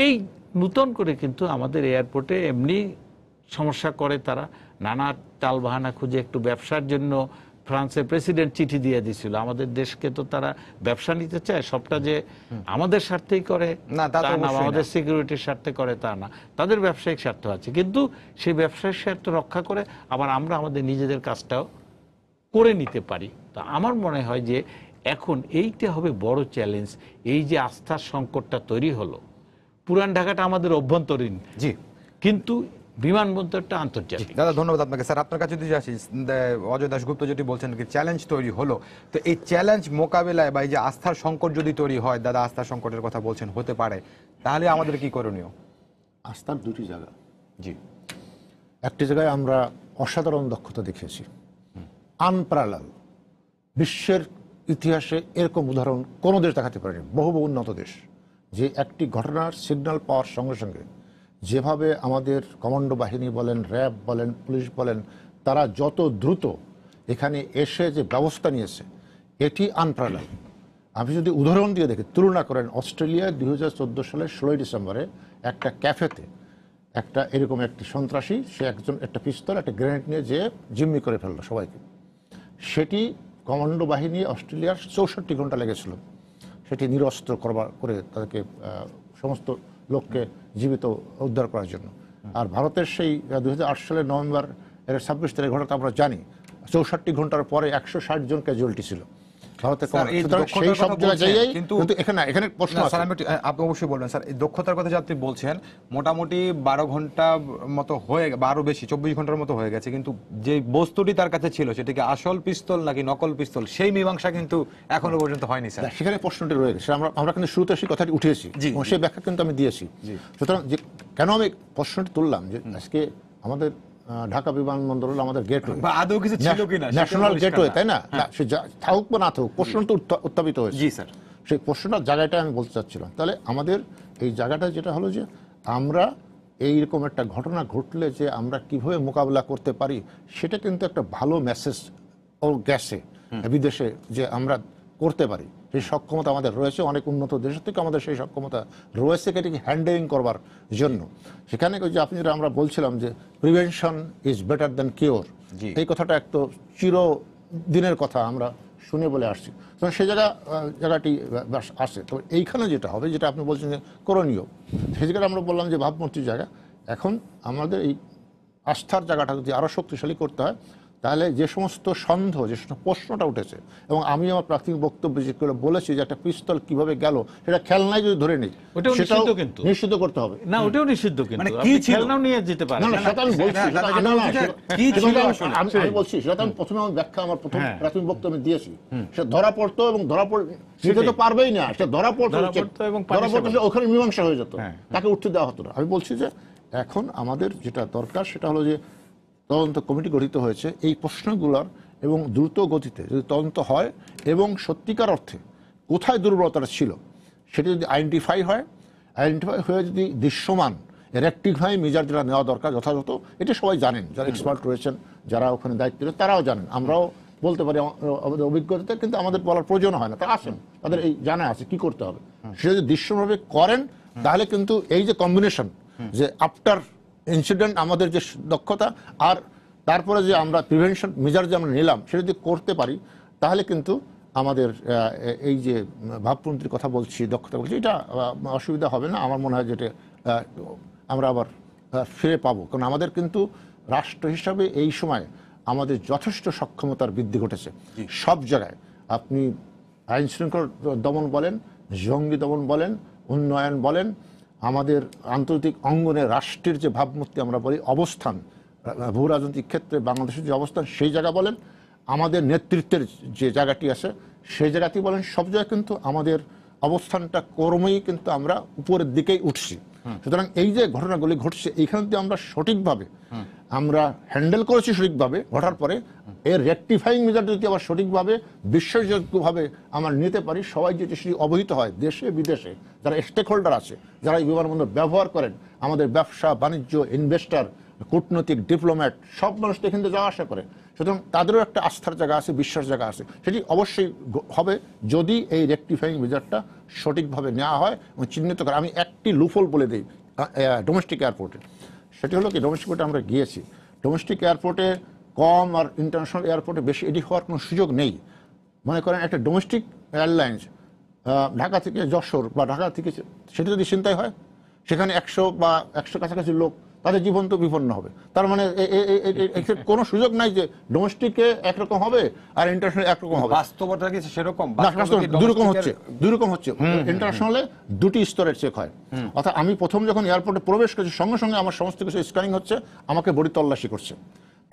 এই নূতন করে কিন্তু আমাদের এয়ারপোর্টে এমনি সমস্যা করে তারা, নানা টালবাহানা খুঁজে একটু ব্যবসার জন্য ফ্রান্সের প্রেসিডেন্ট চিঠি দিয়ে দিছিল। আমাদের দেশকে তো তারা ব্যবসা নিতে চায়, সবটা যে আমাদের স্বার্থেই করে না, আমাদের সিকিউরিটির স্বার্থে করে তা না, তাদের ব্যবসায়িক স্বার্থ আছে। কিন্তু সেই ব্যবসায়িক স্বার্থ রক্ষা করে আবার আমরা আমাদের নিজেদের কাজটাও করে নিতে পারি। তা আমার মনে হয় যে এখন এইটা হবে বড় চ্যালেঞ্জ। এই যে আস্থার সংকটটা তৈরি হলো, পুরান ঢাকাটা আমাদের অভ্যন্তরীণ, জি, কিন্তু বিমানবন্দরটা আন্তর্জাতিক। দাদা ধন্যবাদ আপনাকে। স্যার আপনার কাছে যদি আসি, অজয় দাশগুপ্ত যেটি বলছেন কি চ্যালেঞ্জ তৈরি হলো, তো এই চ্যালেঞ্জ মোকাবেলায় বা এই যে আস্থার সংকট যদি তৈরি হয়, দাদা আস্থার সংকটের কথা বলছেন হতে পারে, তাহলে আমাদের কি করণীয়? আস্থার দুটি জায়গা। জি, একটি জায়গায় আমরা অসাধারণ দক্ষতা দেখিয়েছি, আনপ্যারালাল, বিশ্বের ইতিহাসে এরকম উদাহরণ কোনো দেশ দেখাতে পারেনি, বহু উন্নত দেশ, যে একটি ঘটনার সিগন্যাল পাওয়ার সঙ্গে সঙ্গে যেভাবে আমাদের কমান্ডো বাহিনী বলেন, র্যাব বলেন, পুলিশ বলেন, তারা যত দ্রুত এখানে এসে যে ব্যবস্থা নিয়েছে, এটি আনপ্যারালাল। আপনি যদি উদাহরণ দিয়ে দেখেন, তুলনা করেন, অস্ট্রেলিয়ায় 2014 সালের 16ই ডিসেম্বরে একটা ক্যাফেতে একটা এরকম একটি সন্ত্রাসী, সে একজন একটা পিস্তল একটা গ্রেনেড নিয়ে যেয়ে জিম্মি করে ফেললো সবাইকে। সেটি কমান্ডো বাহিনী অস্ট্রেলিয়ার 64 ঘন্টা লেগেছিল সেটি নিরস্ত্র করে তাদেরকে সমস্ত লোককে জীবিত উদ্ধার করার জন্য। আর ভারতের সেই 2008 সালের নভেম্বর 26 তারিখ ঘটনা আমরা জানি, 64 ঘন্টার পরে 160 জন ক্যাজুয়ালিটি ছিল ভারতের। সেই সব জায়গায় কিন্তু এখানে প্রশ্ন আছে। আপনি অবশ্যই বলবেন স্যার, এই দক্ষতার কথা যে আপনি বলছেন, মোটামুটি 12 ঘন্টা মতো হয়ে, 12 বেশি 24 ঘন্টার মতো হয়ে গেছে, কিন্তু যে বস্তুটি তার কাছে ছিল সেটা কি আসল পিস্তল নাকি নকল পিস্তল, সেই মীমাংসা কিন্তু এখনো পর্যন্ত হয়নি স্যার। সেখানে প্রশ্নটি রয়ে গেছে, আমরা কিন্তু শুরুতে সেই কথাটি উঠেছি এবং সেই ব্যাখ্যা কিন্তু আমি দিয়েছি। সুতরাং যে কেন আমি প্রশ্নটি তুললাম, যে আজকে আমাদের ঢাকা বিমানবন্দর হলো আমাদের গেটওয়ে, আদৌ কিছু ছিল কিনা ন্যাশনাল গেটওয়ে, তাই না? সে থাকুক বা না থাকুক, প্রশ্ন তো উত্থাপিত হয়েছে। জি স্যার, সেই প্রশ্নটার জায়গাটা আমি বলতে চাচ্ছিলাম। তাহলে আমাদের এই জায়গাটা যেটা হলো যে আমরা এইরকম একটা ঘটনা ঘটলে যে আমরা কিভাবে মোকাবিলা করতে পারি, সেটা কিন্তু একটা ভালো মেসেজ ও গেছে বিদেশে যে আমরা করতে পারি, সেই সক্ষমতা আমাদের রয়েছে। অনেক উন্নত দেশের থেকে আমাদের সেই সক্ষমতা রয়েছে এটাকে হ্যান্ডেলিং করবার জন্য। সেখানে যে আপনি যেটা আমরা বলছিলাম যে prevention is better than cure, এই কথাটা একটু চিরদিনের কথা আমরা শুনে বলে আসছি। তো সেই জায়গাটি আসে। তো এইখানে যেটা হবে, যেটা আপনি বলছেন যে করণীয়, সেই জায়গাটা আমরা বললাম যে ভাবমূর্তির জায়গা। এখন আমাদের এই আস্থার জায়গাটা যদি আরও শক্তিশালী করতে হয়, তাহলে যে সমস্ত সন্দেহ, যে সমস্ত প্রশ্নটা উঠেছে, এবং আমি আমার প্রাথমিক বক্তব্যে যে বলেছি যে একটা পিস্তল কিভাবে গেল, সেটা খেলনায় যদি ধরে নেই, সেটাও নিশ্চিত করতে হবে। না, ওটাও নিষিদ্ধ, কিন্তু মানে কি খেলনাও নিয়ে যেতে পারে। আমি বলছি সেটা আমি প্রথমে আমার ব্যাখ্যা, আমার প্রথম প্রাথমিক বক্তব্য আমি দিয়েছি। সে ধরা পড়তো এবং ধরা নিতে তো পারবেই না, সে ধরা পড়তো ওখানে মীমাংসা হয়ে যেত, তাকে উঠতে দেওয়া হতো না। আমি বলছি যে এখন আমাদের যেটা দরকার সেটা হলো যে তদন্ত কমিটি গঠিত হয়েছে এই প্রশ্নগুলোর, এবং দ্রুত গতিতে যদি তদন্ত হয় এবং সত্যিকার অর্থে কোথায় দুর্বলতাটা ছিল সেটা যদি আইডেন্টিফাই হয়ে যদি দৃশ্যমান রেকটিফাই মেজার যেটা নেওয়া দরকার যথাযথ, এটা সবাই জানেন, যারা এক্সপার্ট রয়েছেন, যারা ওখানে দায়িত্ব রয়েছে, তারাও জানেন, আমরাও বলতে পারি আমাদের অভিজ্ঞতাতে, কিন্তু আমাদের বলার প্রয়োজন হয় না, তারা আসেন, তাদের এই জানা আছে কি করতে হবে। সেটা যদি দৃশ্যভাবে করেন, তাহলে কিন্তু এই যে কম্বিনেশন, যে আফটার ইনসিডেন্ট আমাদের যে দক্ষতা, আর তারপরে যে আমরা প্রিভেনশন মেজার যে আমরা নিলাম, সেটা যদি করতে পারি, তাহলে কিন্তু আমাদের এই যে ভাবমূর্তির কথা বলছি, দক্ষতা বলছি, এটা অসুবিধা হবে না। আমার মনে হয় যেটা আমরা আবার ফিরে পাবো, কারণ আমাদের কিন্তু রাষ্ট্র হিসাবে এই সময় আমাদের যথেষ্ট সক্ষমতার বৃদ্ধি ঘটেছে সব জায়গায়। আপনি আইন শৃঙ্খলা দমন বলেন, জঙ্গি দমন বলেন, উন্নয়ন বলেন, আমাদের আন্তর্জাতিক অঙ্গনে রাষ্ট্রের যে ভাবমূর্তি আমরা বলি, অবস্থান, ভূ রাজনৈতিক ক্ষেত্রে বাংলাদেশের যে অবস্থান, সেই জায়গা বলেন, আমাদের নেতৃত্বের যে জায়গাটি আছে সেই জায়গাটি বলেন, সব জায়গায় কিন্তু আমাদের অবস্থানটা ক্রমেই কিন্তু আমরা উপরের দিকেই উঠছি। সুতরাং এই যে ঘটনাগুলি ঘটছে, এইখানে যদি আমরা সঠিকভাবে আমরা হ্যান্ডেল করেছি, সঠিকভাবে ঘটার পরে এর রেকটিফাইং মেজার যদি আবার সঠিকভাবে বিশ্বাসযোগ্যভাবে আমরা নিতে পারি, সবাই যদি সেটি অবহিত হয়, দেশে বিদেশে যারা স্টেক হোল্ডার আছে, যারা এই বিমানবন্দর ব্যবহার করেন, আমাদের ব্যবসা বাণিজ্য, ইনভেস্টর, কূটনৈতিক, ডিপ্লোম্যাট, সব মানুষ তো এখান থেকে যাওয়া আসা করে। সুতরাং তাদেরও একটা আস্থার জায়গা আছে, বিশ্বাস জায়গা আছে। সেটি অবশ্যই হবে যদি এই রেকটিফাইং মেজারটা সঠিকভাবে নেওয়া হয় এবং চিহ্নিত করে। আমি একটি লুফল বলে দিই ডোমেস্টিক এয়ারপোর্টে, সেটি হলো কি, ডোমেস্টিক এয়ারপোর্টে আমরা গিয়েছি, ডোমেস্টিক এয়ারপোর্টে কম আর ইন্টারন্যাশনাল এয়ারপোর্টে বেশি এটি হওয়ার কোনো সুযোগ নেই। মনে করেন একটা ডোমেস্টিক এয়ারলাইন্স ঢাকা থেকে যশোর বা ঢাকা থেকে, সেটা যদি ছিনতাই হয়, সেখানে 100 বা 100 কাছাকাছি লোক, তাদের জীবন তো বিপন্ন হবে। তার মানে কোনো সুযোগ নাই যে ডোমেস্টিকে একরকম হবে আর ইন্টারন্যাশনাল একরকম হবে। বাস্তবতা কি সেরকম? দুই রকম হচ্ছে। ইন্টারন্যাশনালে দুটি স্তরের চেক হয়। অর্থাৎ আমি প্রথম যখন এয়ারপোর্টে প্রবেশ করছি, সঙ্গে সঙ্গে আমার সমস্ত কিছু স্ক্যানিং হচ্ছে, আমাকে বডি তল্লাশি করছে।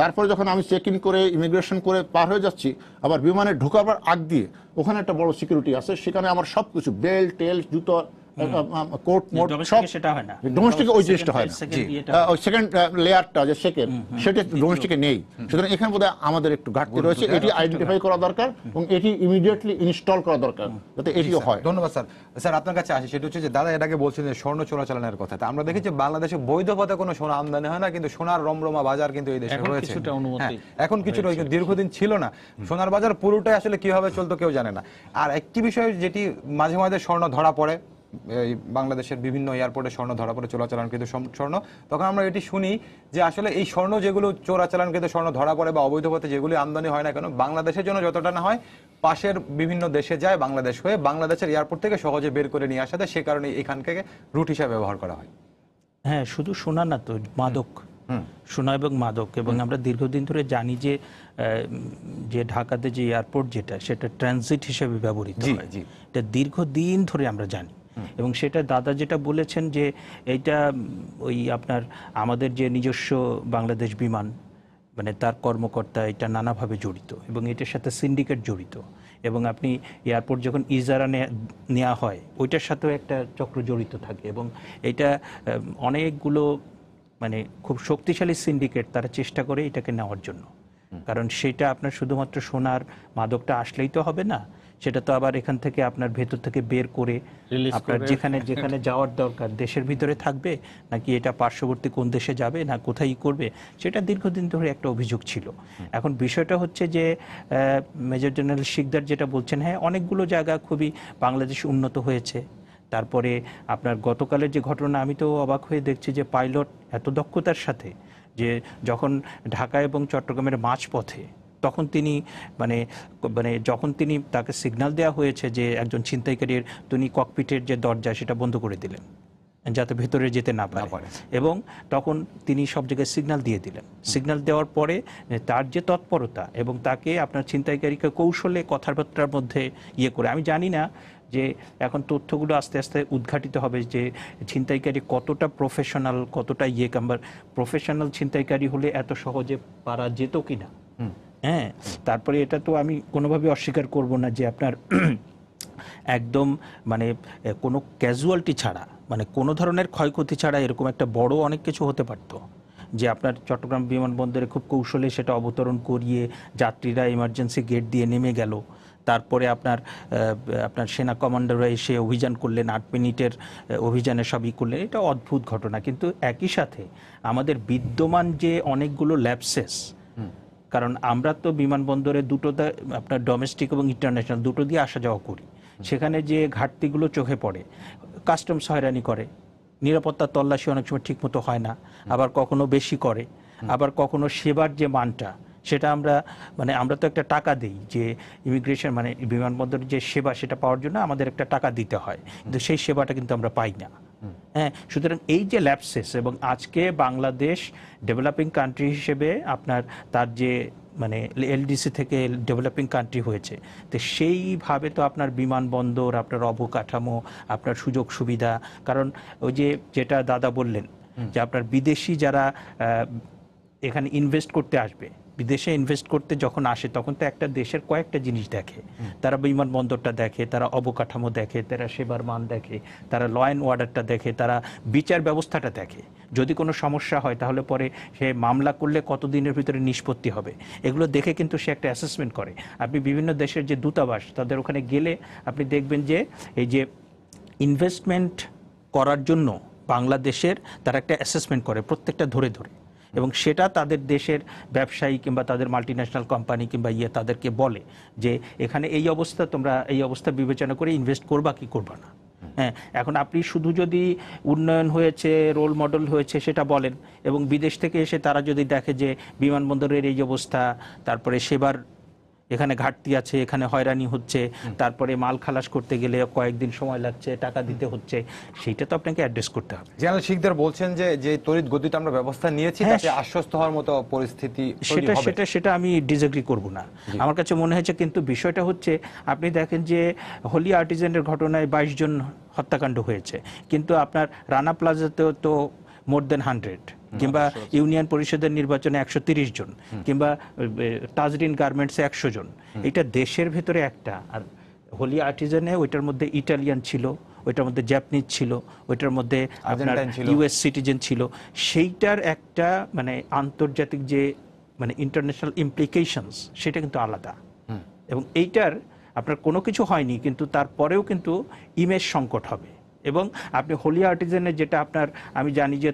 তারপরে যখন আমি চেক ইন করে ইমিগ্রেশন করে পার হয়ে যাচ্ছি, আবার বিমানে ঢোকাবার আগ দিয়ে ওখানে একটা বড় সিকিউরিটি আছে, সেখানে আমার সব কিছু বেল্ট, টেল, জুতো কোর্ট মোট সব ডোমেস্টিকে সেটা হয় না, ডোমেস্টিকে ওই জিনিসটা হয় না। ওই সেকেন্ড লেয়ারটা যে সেকেন্ড সেটা ডোমেস্টিকে নেই। সুতরাং এখানে বোধহয় আমাদের একটু ঘাটতি রয়েছে, এটি আইডেন্টিফাই করা দরকার এবং এটি ইমিডিয়েটলি ইনস্টল করা দরকার যাতে এটিও হয়। ধন্যবাদ স্যার। স্যার আপনার কাছে আসি, সেটা হচ্ছে যে দাদা এর আগে বলছেন যে স্বর্ণ চোরাচালানের কথা। তা আমরা দেখি যে বাংলাদেশে বৈধ পথে কোনো সোনা আমদানি হয় না, কিন্তু সোনার রমরমা বাজার কিন্তু এই দেশে এখন রয়েছে। কিছুটা অনুমতি এখন কিছুটা, কিন্তু দীর্ঘদিন ছিল না। সোনার বাজার পুরোটাই আসলে কিভাবে চলতো কেউ জানে না। আর একটি বিষয় যেটি মাঝে মাঝে স্বর্ণ ধরা পড়ে, এই বাংলাদেশের বিভিন্ন এয়ারপোর্টে স্বর্ণ ধরা পড়ে চোরাচালানকৃত স্বর্ণ, তখন আমরা এটি শুনি যে আসলে এই স্বর্ণ যেগুলো চোরাচালানকৃত স্বর্ণ ধরা পড়ে বা অবৈধ পথে যেগুলি আমদানি হয় না কেন, বাংলাদেশের জন্য যতটা না হয় পাশের বিভিন্ন দেশে যায় বাংলাদেশ হয়ে, বাংলাদেশের এয়ারপোর্ট থেকে সহজে বের করে নিয়ে আসা যায়, সে কারণে এখান থেকে রুট হিসাবে ব্যবহার করা হয়। হ্যাঁ, শুধু সোনা না তো, মাদক, সোনা এবং মাদক। এবং আমরা দীর্ঘদিন ধরে জানি যে যে ঢাকাতে যে এয়ারপোর্ট যেটা, সেটা ট্রানজিট হিসেবে ব্যবহৃত হয়, এটা দীর্ঘদিন ধরে আমরা জানি। এবং সেটা দাদা যেটা বলেছেন যে এইটা ওই আপনার আমাদের যে নিজস্ব বাংলাদেশ বিমান, মানে তার কর্মকর্তা এটা নানাভাবে জড়িত এবং এটার সাথে সিন্ডিকেট জড়িত। এবং আপনি এয়ারপোর্ট যখন ইজারা নেওয়া হয় ওইটার সাথেও একটা চক্র জড়িত থাকে। এবং এটা অনেকগুলো মানে খুব শক্তিশালী সিন্ডিকেট, তারা চেষ্টা করে এটাকে নেওয়ার জন্য। কারণ সেটা আপনার শুধুমাত্র সোনার মাদকটা আসলেই তো হবে না, সেটা তো আবার এখান থেকে আপনার ভেতর থেকে বের করে আপনার যেখানে যেখানে যাওয়ার দরকার দেশের ভিতরে থাকবে, নাকি এটা পার্শ্ববর্তী কোন দেশে যাবে, না কোথায় করবে, সেটা দীর্ঘদিন ধরে একটা অভিযোগ ছিল। এখন বিষয়টা হচ্ছে যে মেজর জেনারেল শিকদার যেটা বলছেন, হ্যাঁ অনেকগুলো জায়গা খুবই বাংলাদেশ উন্নত হয়েছে। তারপরে আপনার গতকালের যে ঘটনা, আমি তো অবাক হয়ে দেখছি যে পাইলট এত দক্ষতার সাথে যে যখন ঢাকা এবং চট্টগ্রামের মাঝপথে, তখন তিনি মানে যখন তিনি তাকে সিগন্যাল দেওয়া হয়েছে যে একজন ছিনতাইকারীর, তিনি ককপিটের যে দরজা সেটা বন্ধ করে দিলেন যাতে ভেতরে যেতে না পারে। এবং তখন তিনি সব জায়গায় সিগন্যাল দিয়ে দিলেন। সিগন্যাল দেওয়ার পরে তার যে তৎপরতা এবং তাকে আপনার ছিনতাইকারীকে কৌশলে কথাবার্তার মধ্যে ইয়ে করে, আমি জানি না যে এখন তথ্যগুলো আস্তে আস্তে উদ্ঘাটিত হবে যে ছিনতাইকারী কতটা প্রফেশনাল, কতটা প্রফেশনাল ছিনতাইকারী হলে এত সহজে পারা যেত কিনা। হ্যাঁ, তারপরে এটা তো আমি কোনোভাবে অস্বীকার করব না যে আপনার একদম মানে কোনো ক্যাজুয়ালিটি ছাড়া, মানে কোনো ধরনের ক্ষয়ক্ষতি ছাড়া এরকম একটা বড় অনেক কিছু হতে পারতো। যে আপনার চট্টগ্রাম বিমানবন্দরে খুব কৌশলে সেটা অবতরণ করিয়ে যাত্রীরা ইমার্জেন্সি গেট দিয়ে নেমে গেল, তারপরে আপনার সেনা কমান্ডাররা এসে অভিযান করলেন, 8 মিনিটের অভিযানে সবই করলেন। এটা অদ্ভুত ঘটনা। কিন্তু একই সাথে আমাদের বিদ্যমান যে অনেকগুলো ল্যাপসেস, কারণ আমরা তো বিমানবন্দরে দুটোতে আপনার ডোমেস্টিক এবং ইন্টারন্যাশনাল দুটো দিয়ে আসা যাওয়া করি, সেখানে যে ঘাটতিগুলো চোখে পড়ে, কাস্টমস হয়রানি করে, নিরাপত্তা তল্লাশি অনেক সময় ঠিকমতো হয় না, আবার কখনো বেশি করে, আবার কখনো সেবার যে মানটা সেটা আমরা তো একটা টাকা দিই যে ইমিগ্রেশন মানে বিমানবন্দরের যে সেবা সেটা পাওয়ার জন্য আমাদের একটা টাকা দিতে হয়, কিন্তু সেই সেবাটা কিন্তু আমরা পাই না। হ্যাঁ, সুতরাং এই যে ল্যাপসেস, এবং আজকে বাংলাদেশ ডেভেলপিং কান্ট্রি হিসেবে আপনার তার যে মানে এলডিসি থেকে ডেভেলপিং কান্ট্রি হয়েছে, তো সেইভাবে তো আপনার বিমানবন্দর, আপনার অবকাঠামো, আপনার সুযোগ সুবিধা, কারণ ওই যে যেটা দাদা বললেন যে আপনার বিদেশি যারা এখানে ইনভেস্ট করতে আসবে, বিদেশে ইনভেস্ট করতে যখন আসে তখন তো একটা দেশের কয়েকটা জিনিস দেখে। তারা বিমানবন্দরটা দেখে, তারা অবকাঠামো দেখে, তারা সেবার মান দেখে, তারা ল অ্যান্ড অর্ডারটা দেখে, তারা বিচার ব্যবস্থাটা দেখে। যদি কোনো সমস্যা হয় তাহলে পরে সে মামলা করলে কত দিনের ভিতরে নিষ্পত্তি হবে, এগুলো দেখে কিন্তু সে একটা অ্যাসেসমেন্ট করে। আপনি বিভিন্ন দেশের যে দূতাবাস, তাদের ওখানে গেলে আপনি দেখবেন যে এই যে ইনভেস্টমেন্ট করার জন্য বাংলাদেশের তারা একটা অ্যাসেসমেন্ট করে প্রত্যেকটা ধরে ধরে, এবং সেটা তাদের দেশের ব্যবসায়ী কিংবা তাদের মাল্টিন্যাশনাল কোম্পানি কিংবা তাদেরকে বলে যে এখানে এই অবস্থা, তোমরা এই অবস্থা বিবেচনা করে ইনভেস্ট করবা কি করবা না। হ্যাঁ, এখন আপনি শুধু যদি উন্নয়ন হয়েছে, রোল মডেল হয়েছে সেটা বলেন, এবং বিদেশ থেকে এসে তারা যদি দেখে যে বিমানবন্দরের এই অবস্থা, তারপরে সেবার এখানে ঘাটতি আছে, এখানে হয়রানি হচ্ছে, তারপরে মাল খালাস করতে গেলে কয়েকদিন সময় লাগছে, টাকা দিতে হচ্ছে, সেইটা তো আপনাকে অ্যাড্রেস করতে হবে। জেনারেল শিকদার বলছেন যে তড়িৎ গতিতে আমরা ব্যবস্থা নিয়েছি, তাতে আশ্বস্ত হওয়ার মতো পরিস্থিতি সেটা আমি ডিসএগ্রি করব না। আমার কাছে মনে হয়েছে, কিন্তু বিষয়টা হচ্ছে আপনি দেখেন যে হোলি আর্টিজানের ঘটনায় 22 জন হত্যাকাণ্ড হয়েছে, কিন্তু আপনার রানা প্লাজাতেও তো মোর দেন 100, কিংবা ইউনিয়ন পরিষদের নির্বাচনে 130 জন, কিংবা তাজরিন গার্মেন্টসে 100 জন। এটা দেশের ভেতরে একটা, আর হোলি আর্টিজানে ওইটার মধ্যে ইটালিয়ান ছিল, ওইটার মধ্যে জাপানিজ ছিল, ওইটার মধ্যে আপনার আর্জেন্টাইন ছিল। ইউএস সিটিজেন ছিল। সেইটার একটা মানে আন্তর্জাতিক যে মানে ইন্টারন্যাশনাল ইমপ্লিকেশনস সেটা কিন্তু আলাদা। এবং এইটার আপনার কোনো কিছু হয়নি, কিন্তু তারপরেও কিন্তু ইমেজ সংকট হবে। এবং আপনি হোলি আর্টিজানের যেটা আপনার, আমি জানি যে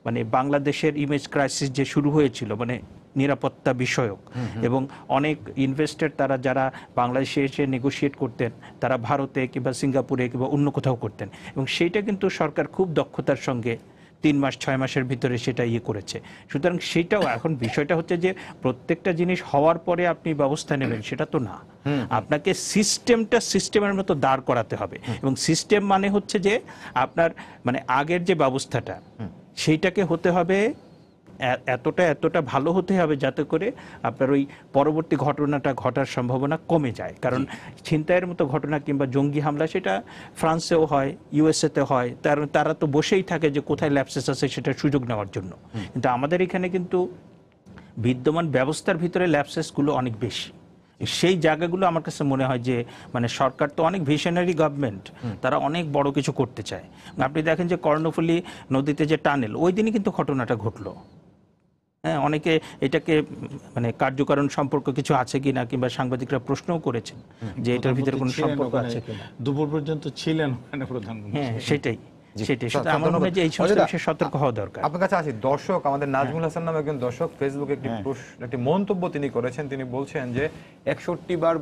মানে বাংলাদেশের ইমেজ ক্রাইসিস যে শুরু হয়েছিল মানে নিরাপত্তা বিষয়ক, এবং অনেক ইনভেস্টর তারা যারা বাংলাদেশে এসে নেগোশিয়েট করতেন তারা ভারতে কিংবা সিঙ্গাপুরে কিংবা অন্য কোথাও করতেন, এবং সেইটা কিন্তু সরকার খুব দক্ষতার সঙ্গে 3 মাস 6 মাসের ভিতরে সেটা করেছে। সুতরাং সেটাও এখন বিষয়টা হচ্ছে যে প্রত্যেকটা জিনিস হওয়ার পরে আপনি ব্যবস্থা নেবেন সেটা তো না, আপনাকে সিস্টেমটা সিস্টেমের মতো দাঁড় করাতে হবে। এবং সিস্টেম মানে হচ্ছে যে আপনার মানে আগের যে ব্যবস্থাটা সেইটাকে হতে হবে এতটা ভালো হতে হবে যাতে করে আপনার ওই পরবর্তী ঘটনাটা ঘটার সম্ভাবনা কমে যায়। কারণ ছিনতাইয়ের মতো ঘটনা কিংবা জঙ্গি হামলা সেটা ফ্রান্সেও হয়, ইউএসএতে হয়, তারা তো বসেই থাকে যে কোথায় ল্যাপসেস আছে সেটা সুযোগ নেওয়ার জন্য। কিন্তু আমাদের এখানে কিন্তু বিদ্যমান ব্যবস্থার ভিতরে ল্যাপসেসগুলো অনেক বেশি। সেই জায়গাগুলো আমার কাছে মনে হয় যে মানে সরকার তো অনেক ভিশনারি গভর্নমেন্ট, তারা অনেক বড় কিছু করতে চায়। আপনি দেখেন যে কর্ণফুলী নদীতে যে টানেল, ওই দিনই কিন্তু ঘটনাটা ঘটলো। হ্যাঁ, অনেকে এটাকে মানে কার্যকারণ সম্পর্ক কিছু আছে কিনা কিংবা সাংবাদিকরা প্রশ্নও করেছেন যে এটার ভিতরে কোনো সম্পর্ক আছে কিনা। দুপুর পর্যন্ত ছিলেন ওখানে প্রধানমন্ত্রী। হ্যাঁ, সেটাই। আমার মনে হয় যে এই সমস্ত বিষয়ে সতর্ক হওয়া দরকার। আপনার কাছে আসি, দর্শক আমাদের নাজমুল হাসান নামে একজন দর্শক ফেসবুকে একটি মন্তব্য তিনি করেছেন। তিনি বলছেন যে 61 বার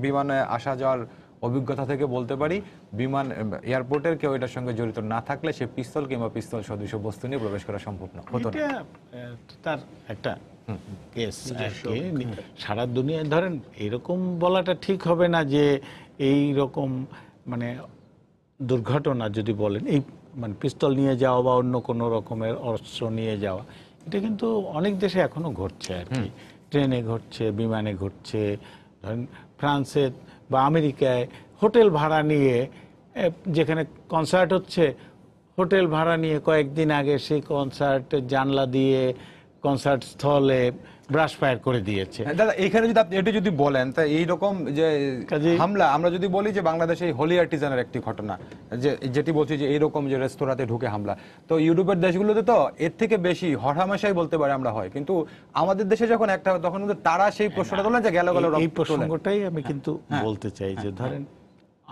বিমানে আসা যাওয়ার অভিজ্ঞতা থেকে বলতে পারি বিমান এয়ারপোর্টের কেউ এটার সঙ্গে জড়িত না থাকলে সে পিস্তল কিংবা পিস্তল সদৃশ বস্তু নিয়ে প্রবেশ করা সম্ভব না হতো না। তার একটা কেস আর কি। সারা দুনিয়ায় ধরেন এরকম বলাটা ঠিক হবে না যে এই রকম মানে দুর্ঘটনা যদি বলেন এই মানে পিস্তল নিয়ে যাওয়া বা অন্য কোনো রকমের অস্ত্র নিয়ে যাওয়া, এটা কিন্তু অনেক দেশে এখনো ঘটছে আর কি। ট্রেনে ঘটছে, বিমানে ঘটছে। ধরেন ফ্রান্সে বা আমেরিকায় হোটেল ভাড়া নিয়ে, যেখানে কনসার্ট হচ্ছে হোটেল ভাড়া নিয়ে কয়েকদিন আগে সেই কনসার্টের জানলা দিয়ে কনসার্ট স্থলে ব্রাশ ফায়ার করে দিয়েছে। দাদা এখানে যদি আপনি এটা যদি বলেন তা এইরকম যে হামলা, আমরা যদি বলি যে বাংলাদেশে হোলি আর্টিজানের একটি ঘটনা যেটি বলছি যে এইরকম যে রেস্তোরাঁতে ঢুকে হামলা, তো ইউরোপের দেশগুলোতে তো এর থেকে বেশি হরহামেশাই বলতে পারে আমরা হয়, কিন্তু আমাদের দেশে যখন একটা তখন কিন্তু তারা সেই প্রশ্নটা তোলেন যে গেল এই প্রসঙ্গটাই আমি কিন্তু বলতে চাই যে ধরেন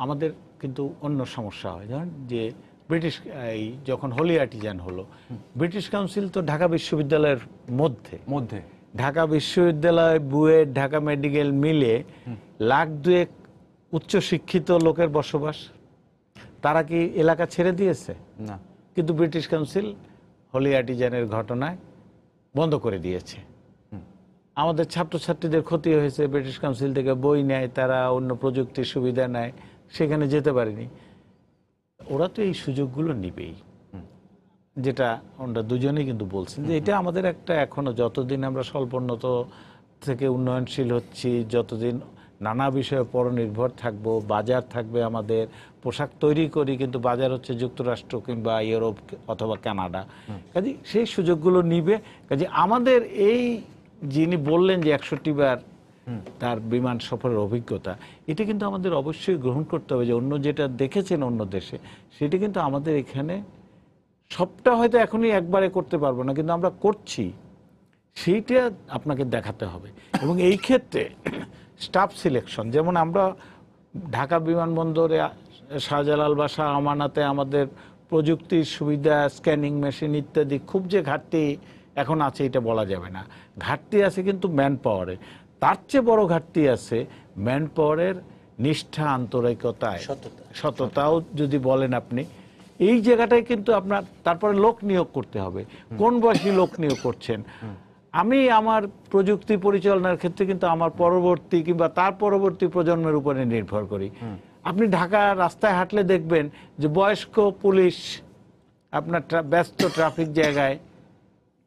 আমাদের কিন্তু অন্য সমস্যা হয়। ধরেন যে ব্রিটিশ এই যখন হোলি আর্টিজান হলো, ব্রিটিশ কাউন্সিল তো ঢাকা বিশ্ববিদ্যালয়ের মধ্যে ঢাকা বিশ্ববিদ্যালয়, বুয়েট, ঢাকা মেডিকেল মিলে 1,02,000 উচ্চশিক্ষিত লোকের বসবাস। তারা কি এলাকা ছেড়ে দিয়েছে? না, কিন্তু ব্রিটিশ কাউন্সিল হোলি আর্টিজানের ঘটনায় বন্ধ করে দিয়েছে। আমাদের ছাত্রছাত্রীদের ক্ষতি হয়েছে, ব্রিটিশ কাউন্সিল থেকে বই নেয়, তারা অন্য প্রযুক্তির সুবিধা নেয়, সেখানে যেতে পারেনি। ওরা তো এই সুযোগগুলো নিবেই, যেটা আমরা দুজনেই কিন্তু বলছেন যে এটা আমাদের একটা এখনো যতদিন আমরা স্বল্পোন্নত থেকে উন্নয়নশীল হচ্ছি, যতদিন নানা বিষয়ে পরনির্ভর থাকবো, বাজার থাকবে আমাদের, পোশাক তৈরি করি কিন্তু বাজার হচ্ছে যুক্তরাষ্ট্র কিংবা ইউরোপ অথবা কানাডা, কাজে সেই সুযোগগুলো নিবে। কাজে আমাদের এই যিনি বললেন যে 61 বার তার বিমান সফরের অভিজ্ঞতা, এটা কিন্তু আমাদের অবশ্যই গ্রহণ করতে হবে যে অন্য যেটা দেখেছেন অন্য দেশে সেটা কিন্তু আমাদের এখানে সবটা হয়তো এখনই একবারে করতে পারবো না, কিন্তু আমরা করছি সেইটা আপনাকে দেখাতে হবে। এবং এই ক্ষেত্রে স্টাফ সিলেকশন, যেমন আমরা ঢাকা বিমানবন্দরে শাহজালাল বা শাহ আমানাতে আমাদের প্রযুক্তির সুবিধা, স্ক্যানিং মেশিন ইত্যাদি খুব যে ঘাটতি এখন আছে এটা বলা যাবে না। ঘাটতি আছে কিন্তু ম্যান পাওয়ারে, তার চেয়ে বড় ঘাটতি আছে ম্যান পাওয়ারের নিষ্ঠা, আন্তরিকতায়, সততাও যদি বলেন আপনি, এই জায়গাটায় কিন্তু আপনার তারপরে লোক নিয়োগ করতে হবে। কোন বয়সী লোক নিয়োগ করছেন? আমি আমার প্রযুক্তি পরিচালনার ক্ষেত্রে কিন্তু আমার পরবর্তী কিংবা তার পরবর্তী প্রজন্মের উপরে নির্ভর করি। আপনি ঢাকা রাস্তায় হাঁটলে দেখবেন যে বয়স্ক পুলিশ আপনার ব্যস্ত ট্রাফিক জায়গায়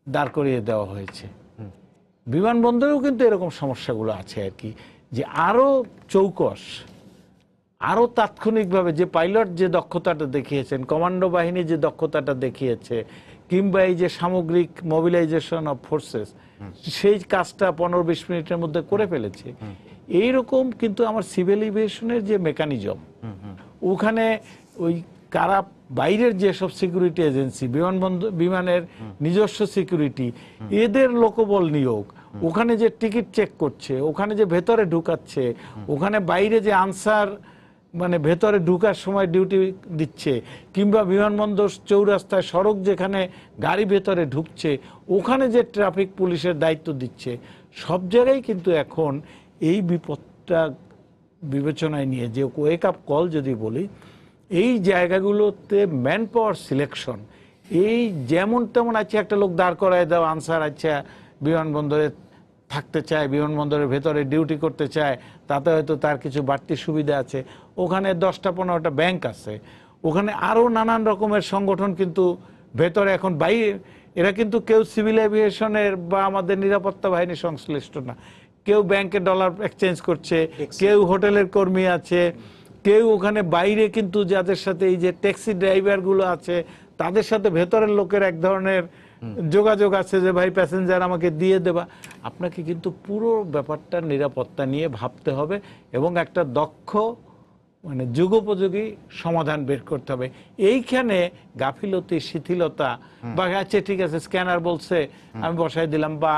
দাঁড় করিয়ে দেওয়া হয়েছে। বিমানবন্দরেও কিন্তু এরকম সমস্যাগুলো আছে আর কি, যে আরো চৌকস, আরো তাৎক্ষণিকভাবে যে পাইলট যে দক্ষতাটা দেখিয়েছেন, কমান্ডো বাহিনী যে দক্ষতাটা দেখিয়েছে, কিংবা এই যে সামগ্রিক মোবিলাইজেশন অফ ফোর্সেস, সেই কাজটা 15-20 মিনিটের মধ্যে করে ফেলেছে। এইরকম কিন্তু আমার সিভিল এভিয়েশনের যে মেকানিজম, ওখানে ওই কারা বাইরের যেসব সিকিউরিটি এজেন্সি বিমানের নিজস্ব সিকিউরিটি এদের লোকবল নিয়োগ, ওখানে যে টিকিট চেক করছে, ওখানে যে ভেতরে ঢুকাচ্ছে, ওখানে বাইরে যে আনসার মানে ভেতরে ঢুকার সময় ডিউটি দিচ্ছে, কিংবা বিমানবন্দর চৌরাস্তায় সড়ক যেখানে গাড়ি ভেতরে ঢুকছে ওখানে যে ট্রাফিক পুলিশের দায়িত্ব দিচ্ছে, সব জায়গায় কিন্তু এখন এই বিপদটা বিবেচনায় নিয়ে যে ওয়েক আপ কল যদি বলি, এই জায়গাগুলোতে ম্যান পাওয়ার সিলেকশন, এই যেমন তেমন আছে একটা লোক দাঁড় করায় দাও, আনসার আচ্ছা বিমানবন্দরে থাকতে চায়, বিমানবন্দরের ভেতরে ডিউটি করতে চায়, তাতে হয়তো তার কিছু বাড়তি সুবিধা আছে, ওখানে 10টা-15টা ব্যাংক আছে, ওখানে আরও নানান রকমের সংগঠন কিন্তু ভেতরে এখন বাইরে, এরা কিন্তু কেউ সিভিল এভিয়েশনের বা আমাদের নিরাপত্তা বাহিনী সংশ্লিষ্ট না, কেউ ব্যাংকে ডলার এক্সচেঞ্জ করছে, কেউ হোটেলের কর্মী আছে, কেউ ওখানে বাইরে কিন্তু যাদের সাথে এই যে ট্যাক্সি ড্রাইভারগুলো আছে তাদের সাথে ভেতরের লোকের এক ধরনের যোগাযোগ আছে যে ভাই প্যাসেঞ্জার আমাকে দিয়ে দেবা। আপনাকে কিন্তু পুরো ব্যাপারটার নিরাপত্তা নিয়ে ভাবতে হবে এবং একটা দক্ষ মানে যুগোপযোগী সমাধান বের করতে হবে। এইখানে গাফিলতি, শিথিলতা বা আচ্ছা ঠিক আছে স্ক্যানার বলছে আমি বসাই দিলাম, বা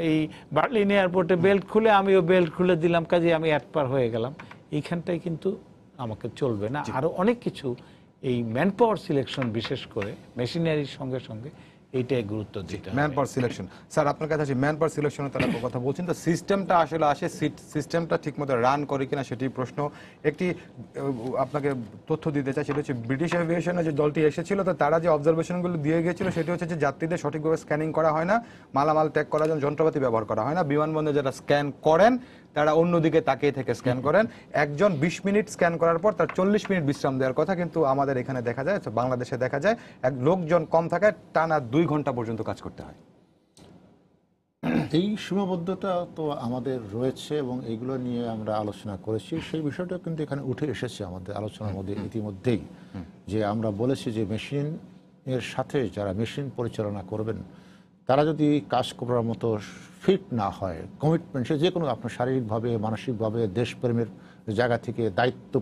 এই বার্লিন এয়ারপোর্টে বেল্ট খুলে আমিও বেল্ট খুলে দিলাম, কাজে আমি অ্যাটপার হয়ে গেলাম, এইখানটায় কিন্তু আমাকে চলবে না। আরো অনেক কিছু এই ম্যান পাওয়ার সিলেকশন, বিশেষ করে মেশিনারির সঙ্গে সঙ্গে এইটাই গুরুত্ব দিতে হবে। ম্যান পাওয়ার সিলেকশন, স্যার আপনার কাছে আছে ম্যান পাওয়ার সিলেকশনের তারা কথা বলছেন, তো সিস্টেমটা আসলে আসে, সিস্টেমটা ঠিকমতো রান করে কিনা সেটি প্রশ্ন। একটি আপনাকে তথ্য দিতে চাই, সেটা হচ্ছে ব্রিটিশ এভিয়েশনের যে দলটি এসেছিল, তো তারা যে অবজারভেশনগুলো দিয়ে গিয়েছিল সেটি হচ্ছে যে যাত্রীদের সঠিকভাবে স্ক্যানিং করা হয় না, মালামাল ট্যাগ করার জন্য যন্ত্রপাতি ব্যবহার করা হয় না, বিমানবন্দরে যারা স্ক্যান করেন তারা অন্যদিকে তাকিয়ে থেকে স্ক্যান করেন, একজন 20 মিনিট স্ক্যান করার পর তার 40 মিনিট বিশ্রাম দেওয়ার কথা, কিন্তু আমাদের এখানে দেখা যায়, বাংলাদেশে দেখা যায় এক লোকজন কম থাকায় টানা 2 ঘন্টা পর্যন্ত কাজ করতে হয়। এই সীমাবদ্ধতা তো আমাদের রয়েছে এবং এইগুলো নিয়ে আমরা আলোচনা করেছি, সেই বিষয়টা কিন্তু এখানে উঠে এসেছে আমাদের আলোচনার মধ্যে ইতিমধ্যেই, যে আমরা বলেছি যে মেশিনের সাথে যারা মেশিন পরিচালনা করবেন তারা যদি কাজ করার মতো ফিট না হয়, কমিটমেন্ট, সে যে কোনো আপনার শারীরিকভাবে মানসিকভাবে দেশপ্রেমের জায়গা থেকে, দায়িত্ব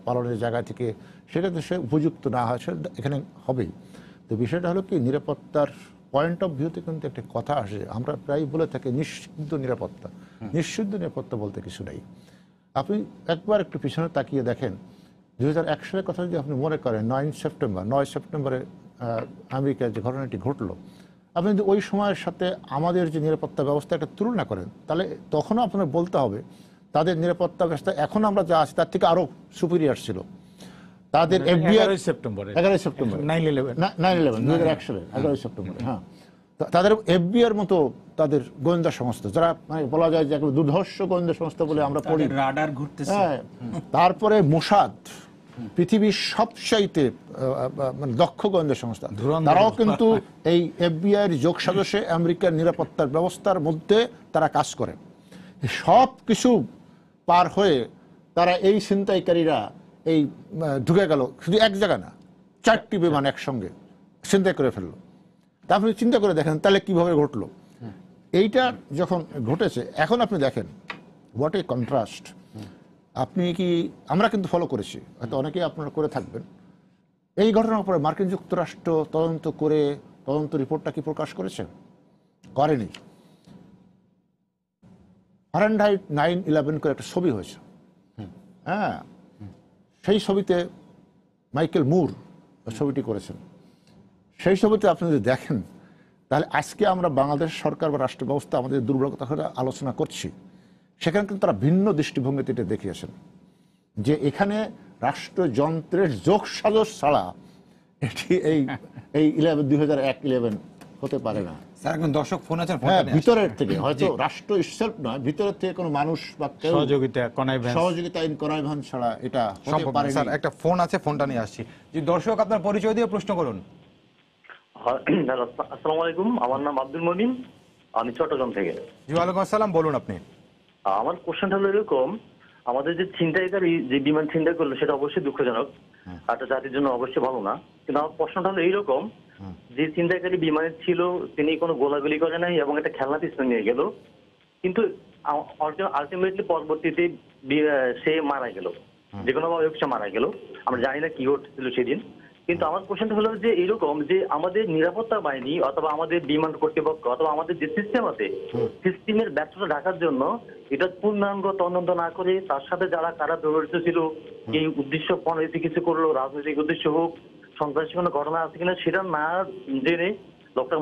পালনের জায়গা থেকে সেটাতে সে উপযুক্ত না হয়, সে এখানে হবেই। তো বিষয়টা হলো কি, নিরাপত্তার পয়েন্ট অফ ভিউতে কিন্তু একটা কথা আসে, আমরা প্রায় বলে থাকি নিশ্চিদ্ধ নিরাপত্তা। নিশ্চিদ্ধ নিরাপত্তা বলতে কিছু নেই। আপনি একবার একটু পিছনে তাকিয়ে দেখেন, 2001 সালের কথা যদি আপনি মনে করেন, 9 সেপ্টেম্বরে আমেরিকার যে ঘটনাটি ঘটলো, আপনি যদি ওই সময়ের সাথে আমাদের যে নিরাপত্তা ব্যবস্থা একটা তুলনা করেন, তাহলে তখনও আপনার বলতে হবে তাদের নিরাপত্তা ব্যবস্থা এখন আমরা যা আছি তার থেকে আরও সুপিরিয়ার ছিল। তাদের FBI 11 সেপ্টেম্বর 9/11 2001 সালে 11 সেপ্টেম্বর, হ্যাঁ, তাদের FBI-র মতো তাদের গোয়েন্দা সংস্থা, যারা মানে বলা যায় যে একটা দুর্ধর্ষ গোয়েন্দা সংস্থা বলে আমরা পড়ি, রাডার ঘুরতেছে, হ্যাঁ, তারপরে মোসাদ, পৃথিবীর সবচাইতে মানে দক্ষ গোয়েন্দা সংস্থা, তারাও কিন্তু এই FBI-এর যোগ সাজসে আমেরিকার নিরাপত্তার ব্যবস্থার মধ্যে তারা কাজ করে। সব কিছু পার হয়ে তারা এই ছিনতাইকারীরা এই ঢুকে গেল, শুধু এক জায়গা না, 4টি বিমান একসঙ্গে ছিনতাই করে ফেললো। তারপরে চিন্তা করে দেখেন তাহলে কিভাবে ঘটলো। এইটা যখন ঘটেছে, এখন আপনি দেখেন হোয়াট এ কন্ট্রাস্ট। আপনি কি, আমরা কিন্তু ফলো করেছি, হয়তো অনেকেই আপনারা করে থাকবেন, এই ঘটনার পরে মার্কিন যুক্তরাষ্ট্র তদন্ত করে তদন্ত রিপোর্টটা কি প্রকাশ করেছে? করেনি। ফারেনহাইট 9/11 করে একটা ছবি হয়েছে, হ্যাঁ, সেই ছবিতে মাইকেল মুর ছবিটি করেছেন। সেই ছবিতে আপনি যদি দেখেন, তাহলে আজকে আমরা বাংলাদেশ সরকার বা রাষ্ট্র ব্যবস্থা আমাদের দুর্বলতা করে আলোচনা করছি, সেখানে কিন্তু তারা ভিন্ন দৃষ্টিভঙ্গিতে এটা দেখিয়েছেন যে এখানে রাষ্ট্রযন্ত্রের যোগ সাজস ছাড়া এটি এই 2001 হতে পারে না। স্যার এখন দর্শক ফোন আছেন, হ্যাঁ, ভিতরের থেকে, হয়তো রাষ্ট্র ইটসেলফ নয়, ভিতরের থেকে কোনো মানুষ বা কেউ সহযোগিতা ইন কনাইভান ছাড়া এটা হতে পারে না। স্যার একটা ফোন আছে, ফোনটা নিয়ে আসছি। জি দর্শক, আপনার পরিচয় দিয়ে প্রশ্ন করুন। আসসালামু আলাইকুম, আমার নাম আব্দুল মমিন, আমি চট্টগ্রাম থেকে। জি ওয়ালাইকুম আসসালাম, বলুন আপনি। আমার কোশ্চেনটা হলো এরকম, আমাদের যে ছিনতাইকারী যে বিমান ছিনতাই করলো সেটা অবশ্যই দুঃখজনক, একটা জাতির জন্য অবশ্যই ভালো না, কিন্তু আমার প্রশ্নটা হলো এইরকম, যে ছিনতাইকারী বিমানে ছিল তিনি কোনো গোলাগুলি করে নাই এবং একটা খেলনা পিস্তল নিয়ে গেল, কিন্তু আলটিমেটলি পরবর্তীতে সে মারা গেল, যে কোনো ভাবে সে মারা গেল। আমরা জানি না কি ঘটেছিল সেদিন। কিন্তু আমার কোশ্চেনটা হলো যে এরকম যে আমাদের নিরাপত্তা বাহিনী অথবা আমাদের বিমান কর্তৃপক্ষ অথবা আমাদের যে সিস্টেম আছে, সিস্টেমের ব্যর্থতা ঢাকার জন্য এটা পূর্ণাঙ্গ তদন্ত না করে তার সাথে যারা কারা জড়িত ছিল, এই উদ্দেশ্য প্রণোদিত কিছু করলো, রাজনৈতিক উদ্দেশ্য হোক, সন্ত্রাসী কোনো ঘটনা আছে কিনা সেটা না জেনে লোকটা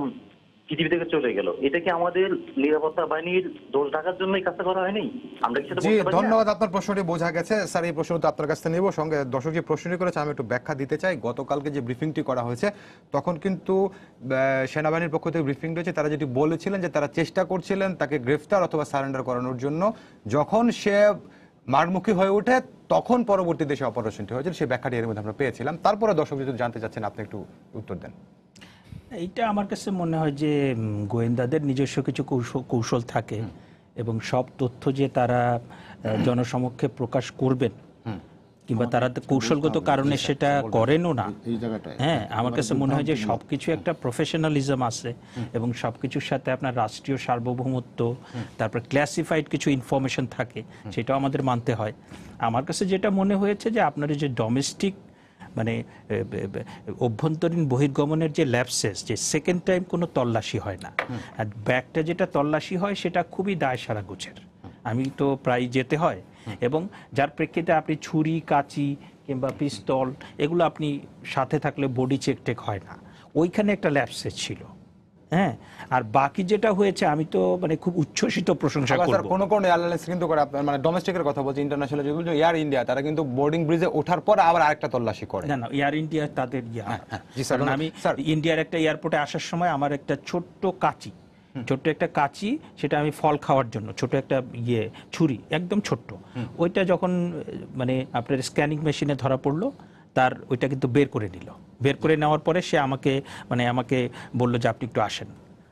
পৃথিবী থেকে চলে গেল। এটা কি আমাদের নিরাপত্তা বাহিনীর দোষ ঢাকার জন্য এই কাজটা করা হয়নি? আমরা কি সেটা জি বলতে পারি না? ধন্যবাদ, আপনার প্রশ্নটি বোঝা গেছে স্যার। এই প্রশ্নটা আপনার কাছ থেকে নেব, সঙ্গে দর্শক যে প্রশ্নটি করেছে আমি একটু ব্যাখ্যা দিতে চাই। গতকালকে যে ব্রিফিংটি করা হয়েছে তখন কিন্তু সেনাবাহিনীর পক্ষ থেকে ব্রিফিং রয়েছে, তারা যেটি বলেছিলেন যে তারা চেষ্টা করছিলেন তাকে গ্রেফতার অথবা সারেন্ডার করানোর জন্য। যখন সে মারমুখী হয়ে ওঠে তখন পরবর্তী দেশে অপারেশনটি হয়েছিল, সেই ব্যাখ্যাটি এর মধ্যে আমরা পেয়েছিলাম। তারপরে দর্শক যদি জানতে চাচ্ছেন আপনি একটু উত্তর দেন। এইটা আমার কাছে মনে হয় যে গোয়েন্দাদের নিজস্ব কিছু কৌশল থাকে এবং সব তথ্য যে তারা জনসমক্ষে প্রকাশ করবেন কিংবা তারা কৌশলগত কারণে সেটা করেনও না। হ্যাঁ, আমার কাছে মনে হয় যে সবকিছু একটা প্রফেশনালিজম আছে এবং সবকিছুর সাথে আপনার রাষ্ট্রীয় সার্বভৌমত্ব, তারপর ক্লাসিফাইড কিছু ইনফরমেশন থাকে, সেটাও আমাদের মানতে হয়। আমার কাছে যেটা মনে হয়েছে যে আপনার যে ডোমেস্টিক মানে অভ্যন্তরীণ বহির্গমনের যে ল্যাপসেস, যে সেকেন্ড টাইম কোনো তল্লাশি হয় না, আর ব্যাগটা যেটা তল্লাশি হয় সেটা খুবই দায়সারা গোছের। আমি তো প্রায় যেতে হয় এবং যার প্রেক্ষিতে আপনি ছুরি, কাঁচি কিংবা পিস্তল এগুলো আপনি সাথে থাকলে বডি চেক টেক হয় না, ওইখানে একটা ল্যাপসেস ছিল। হ্যাঁ, আর বাকি যেটা হয়েছে আমি তো মানে খুব উচ্ছ্বসিত প্রশংসা করব। স্যার কোন কোন এয়ারলাইন্স কিন্তু করে, আপনার মানে ডোমেস্টিকের কথা বলছি, ইন্টারন্যাশনাল যেগুলো এয়ার ইন্ডিয়া, তারা কিন্তু বোর্ডিং ব্রিজে ওঠার পর আবার আরেকটা তল্লাশি করে। না না, এয়ার ইন্ডিয়া তাদের জি স্যার, কারণ আমি ইন্ডিয়ার একটা এয়ারপোর্টে আসার সময় আমার একটা ছোট্ট একটা কাঁচি, সেটা আমি ফল খাওয়ার জন্য ছোট একটা ছুরি, একদম ছোট্ট, ওইটা যখন মানে আপনার স্ক্যানিং মেশিনে ধরা পড়লো, তার ওইটা কিন্তু বের করে নেওয়ার পরে সে আমাকে বললো যে আপনি একটু আসেন।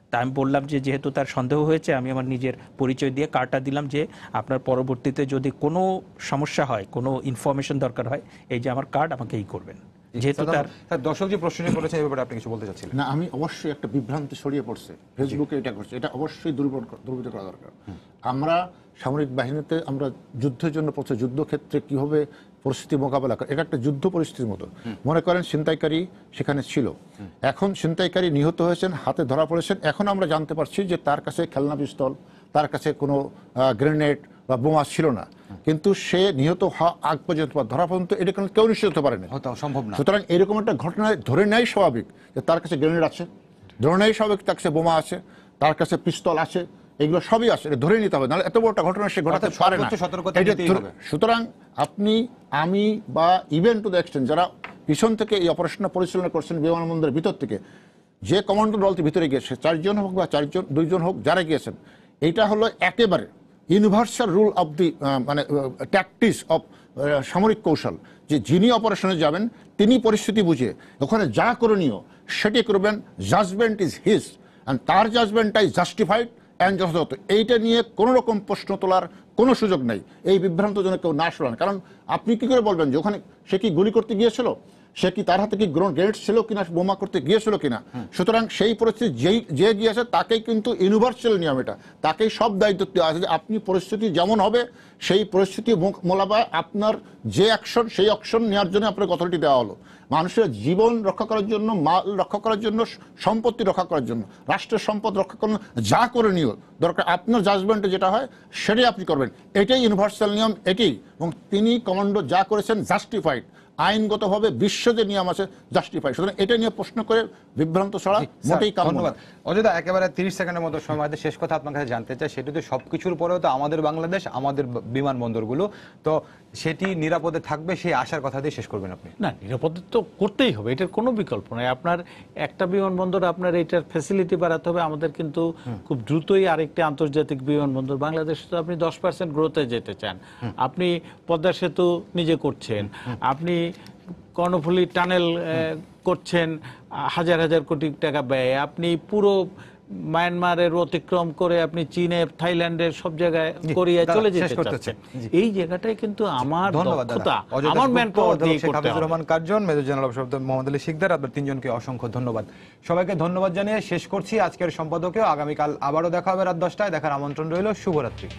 তা আমি বললাম যে যেহেতু তার সন্দেহ হয়েছে, আমি আমার নিজের পরিচয় দিয়ে কার্ডটা দিলাম যে আপনার পরবর্তীতে যদি কোনো সমস্যা হয়, কোনো ইনফরমেশন দরকার হয়, এই যে আমার কার্ড, আমাকে এই করবেন। যেহেতু তার দর্শক যে প্রশ্নটি করেছে এই ব্যাপারে আপনি কিছু বলতে চাচ্ছিলেন? না, আমি অবশ্যই একটা বিভ্রান্তি ছড়িয়ে পড়ছে ফেসবুকে, এটা করছে, এটা অবশ্যই দূরীভূত করা দরকার। আমরা সামরিক বাহিনীতে আমরা যুদ্ধের জন্য যুদ্ধক্ষেত্রে কিভাবে পরিস্থিতি মোকাবেলা করে, এটা একটা যুদ্ধ পরিস্থিতির মতো। মনে করেন ছিনতাইকারী সেখানে ছিল, এখন ছিনতাইকারী নিহত হয়েছেন, হাতে ধরা পড়েছেন, এখন আমরা জানতে পারছি যে তার কাছে খেলনা পিস্তল, তার কাছে কোনো গ্রেনেড বা বোমা ছিল না, কিন্তু সে নিহত হওয়া আগ পর্যন্ত বা ধরা পর্যন্ত এটা কেউ নিশ্চিত হতে পারেনি, সম্ভব না। সুতরাং এরকম একটা ঘটনায় ধরে নেয় স্বাভাবিক যে তার কাছে গ্রেনেড আছে, ধরে নেয় স্বাভাবিক তার কাছে বোমা আছে, তার কাছে পিস্তল আছে, এগুলো সবই আছে, এটা ধরে নিতে হবে, নাহলে এত বড় একটা ঘটনা সে ঘটাতে পারে না। সুতরাং আপনি, আমি বা ইভেন টু দ্য এক্সটেন্ট যারা পিছন থেকে এই অপারেশনটা পরিচালনা করছেন বিমানবন্দরের ভিতর থেকে, যে কমান্ডো দলটি ভিতরে গিয়েছে, 4 জন হোক বা 2 জন হোক, যারা গিয়েছেন, এটা হলো একেবারে ইউনিভার্সাল রুল অফ দি মানে ট্যাকটিক্স অফ সামরিক কৌশল, যে যিনি অপারেশনে যাবেন তিনি পরিস্থিতি বুঝে ওখানে যা করণীয় সেটি করবেন। জাজমেন্ট ইজ হিজ অ্যান্ড তার জাজমেন্টটাই জাস্টিফাইড অ্যান্ড যথাযথ। এইটা নিয়ে কোনো রকম প্রশ্ন তোলার কোনো সুযোগ নেই, এই বিভ্রান্ত যেন কেউ না শোনান। কারণ আপনি কি করে বলবেন যে ওখানে সে কি গুলি করতে গিয়েছিল, সে কি তার হাতে কি গ্রেনেড ছিল কিনা, বোমা করতে গিয়েছিল কিনা? সুতরাং সেই পরিস্থিতি যে গিয়েছে তাকেই কিন্তু ইউনিভার্সাল নিয়ম, এটা তাকেই সব দায়িত্ব দেওয়া আছে যে আপনি পরিস্থিতি যেমন হবে সেই পরিস্থিতি মোকাবেলায় আপনার যে অ্যাকশন, সেই অ্যাকশন নেওয়ার জন্য আপনার অথরিটি দেওয়া হলো। মানুষের জীবন রক্ষা করার জন্য, মাল রক্ষা করার জন্য, সম্পত্তি রক্ষা করার জন্য, রাষ্ট্রের সম্পদ রক্ষা করার যা করণীয় দরকার আপনার জাজমেন্টে যেটা হয় সেটাই আপনি করবেন। এটাই ইউনিভার্সাল নিয়ম, এটাই, এবং তিনি কমান্ডো যা করেছেন জাস্টিফাইড, আইনগতভাবে বিশ্ব যে নিয়ম আছে জাস্টিফাই। সুতরাং এটা নিয়ে প্রশ্ন করে বিভ্রান্ত ছড়া মোটেই কাম্য না। ধন্যবাদ অযোধ্যা, একেবারে 30 সেকেন্ডের মতো সময় আছে, শেষ কথা আপনার কাছে জানতে চাই, সেটি তো সবকিছুর পরেও তো আমাদের বাংলাদেশ, আমাদের বিমানবন্দরগুলো, তো সেটি নিরাপদে থাকবে সেই আশার কথা দিয়ে শেষ করবেন আপনি? না, নিরাপদে তো করতেই হবে, এটার কোনো বিকল্প নাই। আপনার একটা বিমানবন্দর, আপনার এটার ফ্যাসিলিটি বাড়াতে হবে। আমাদের কিন্তু খুব দ্রুতই আরেকটি আন্তর্জাতিক বিমানবন্দর, বাংলাদেশ তো আপনি 10% গ্রোথে যেতে চান, আপনি পদ্মা সেতু নিজে করছেন, আপনি কর্ণফুলী টানেল করছেন হাজার হাজার কোটি টাকা ব্যয়, আপনি পুরো মায়ানমারের অতিক্রম করে আপনি চীনে, থাইল্যান্ডের সব জায়গায় কোরিয়া চলে যেতে চাচ্ছেন। এই জায়গাটাই কিন্তু আমার দক্ষতা, আমার ম্যান পাওয়ার দিয়ে করতে হবে। Rahman Curzon, major general of Mohammad Ali Shikder, আপনাদের তিনজনকে অসংখ্য ধন্যবাদ। সবাইকে ধন্যবাদ জানিয়ে শেষ করছি আজকের সম্পাদকীয়। আগামীকাল আবারও দেখা হবে রাত 10টায়, দেখার আমন্ত্রণ রইল। শুভরাত্রি।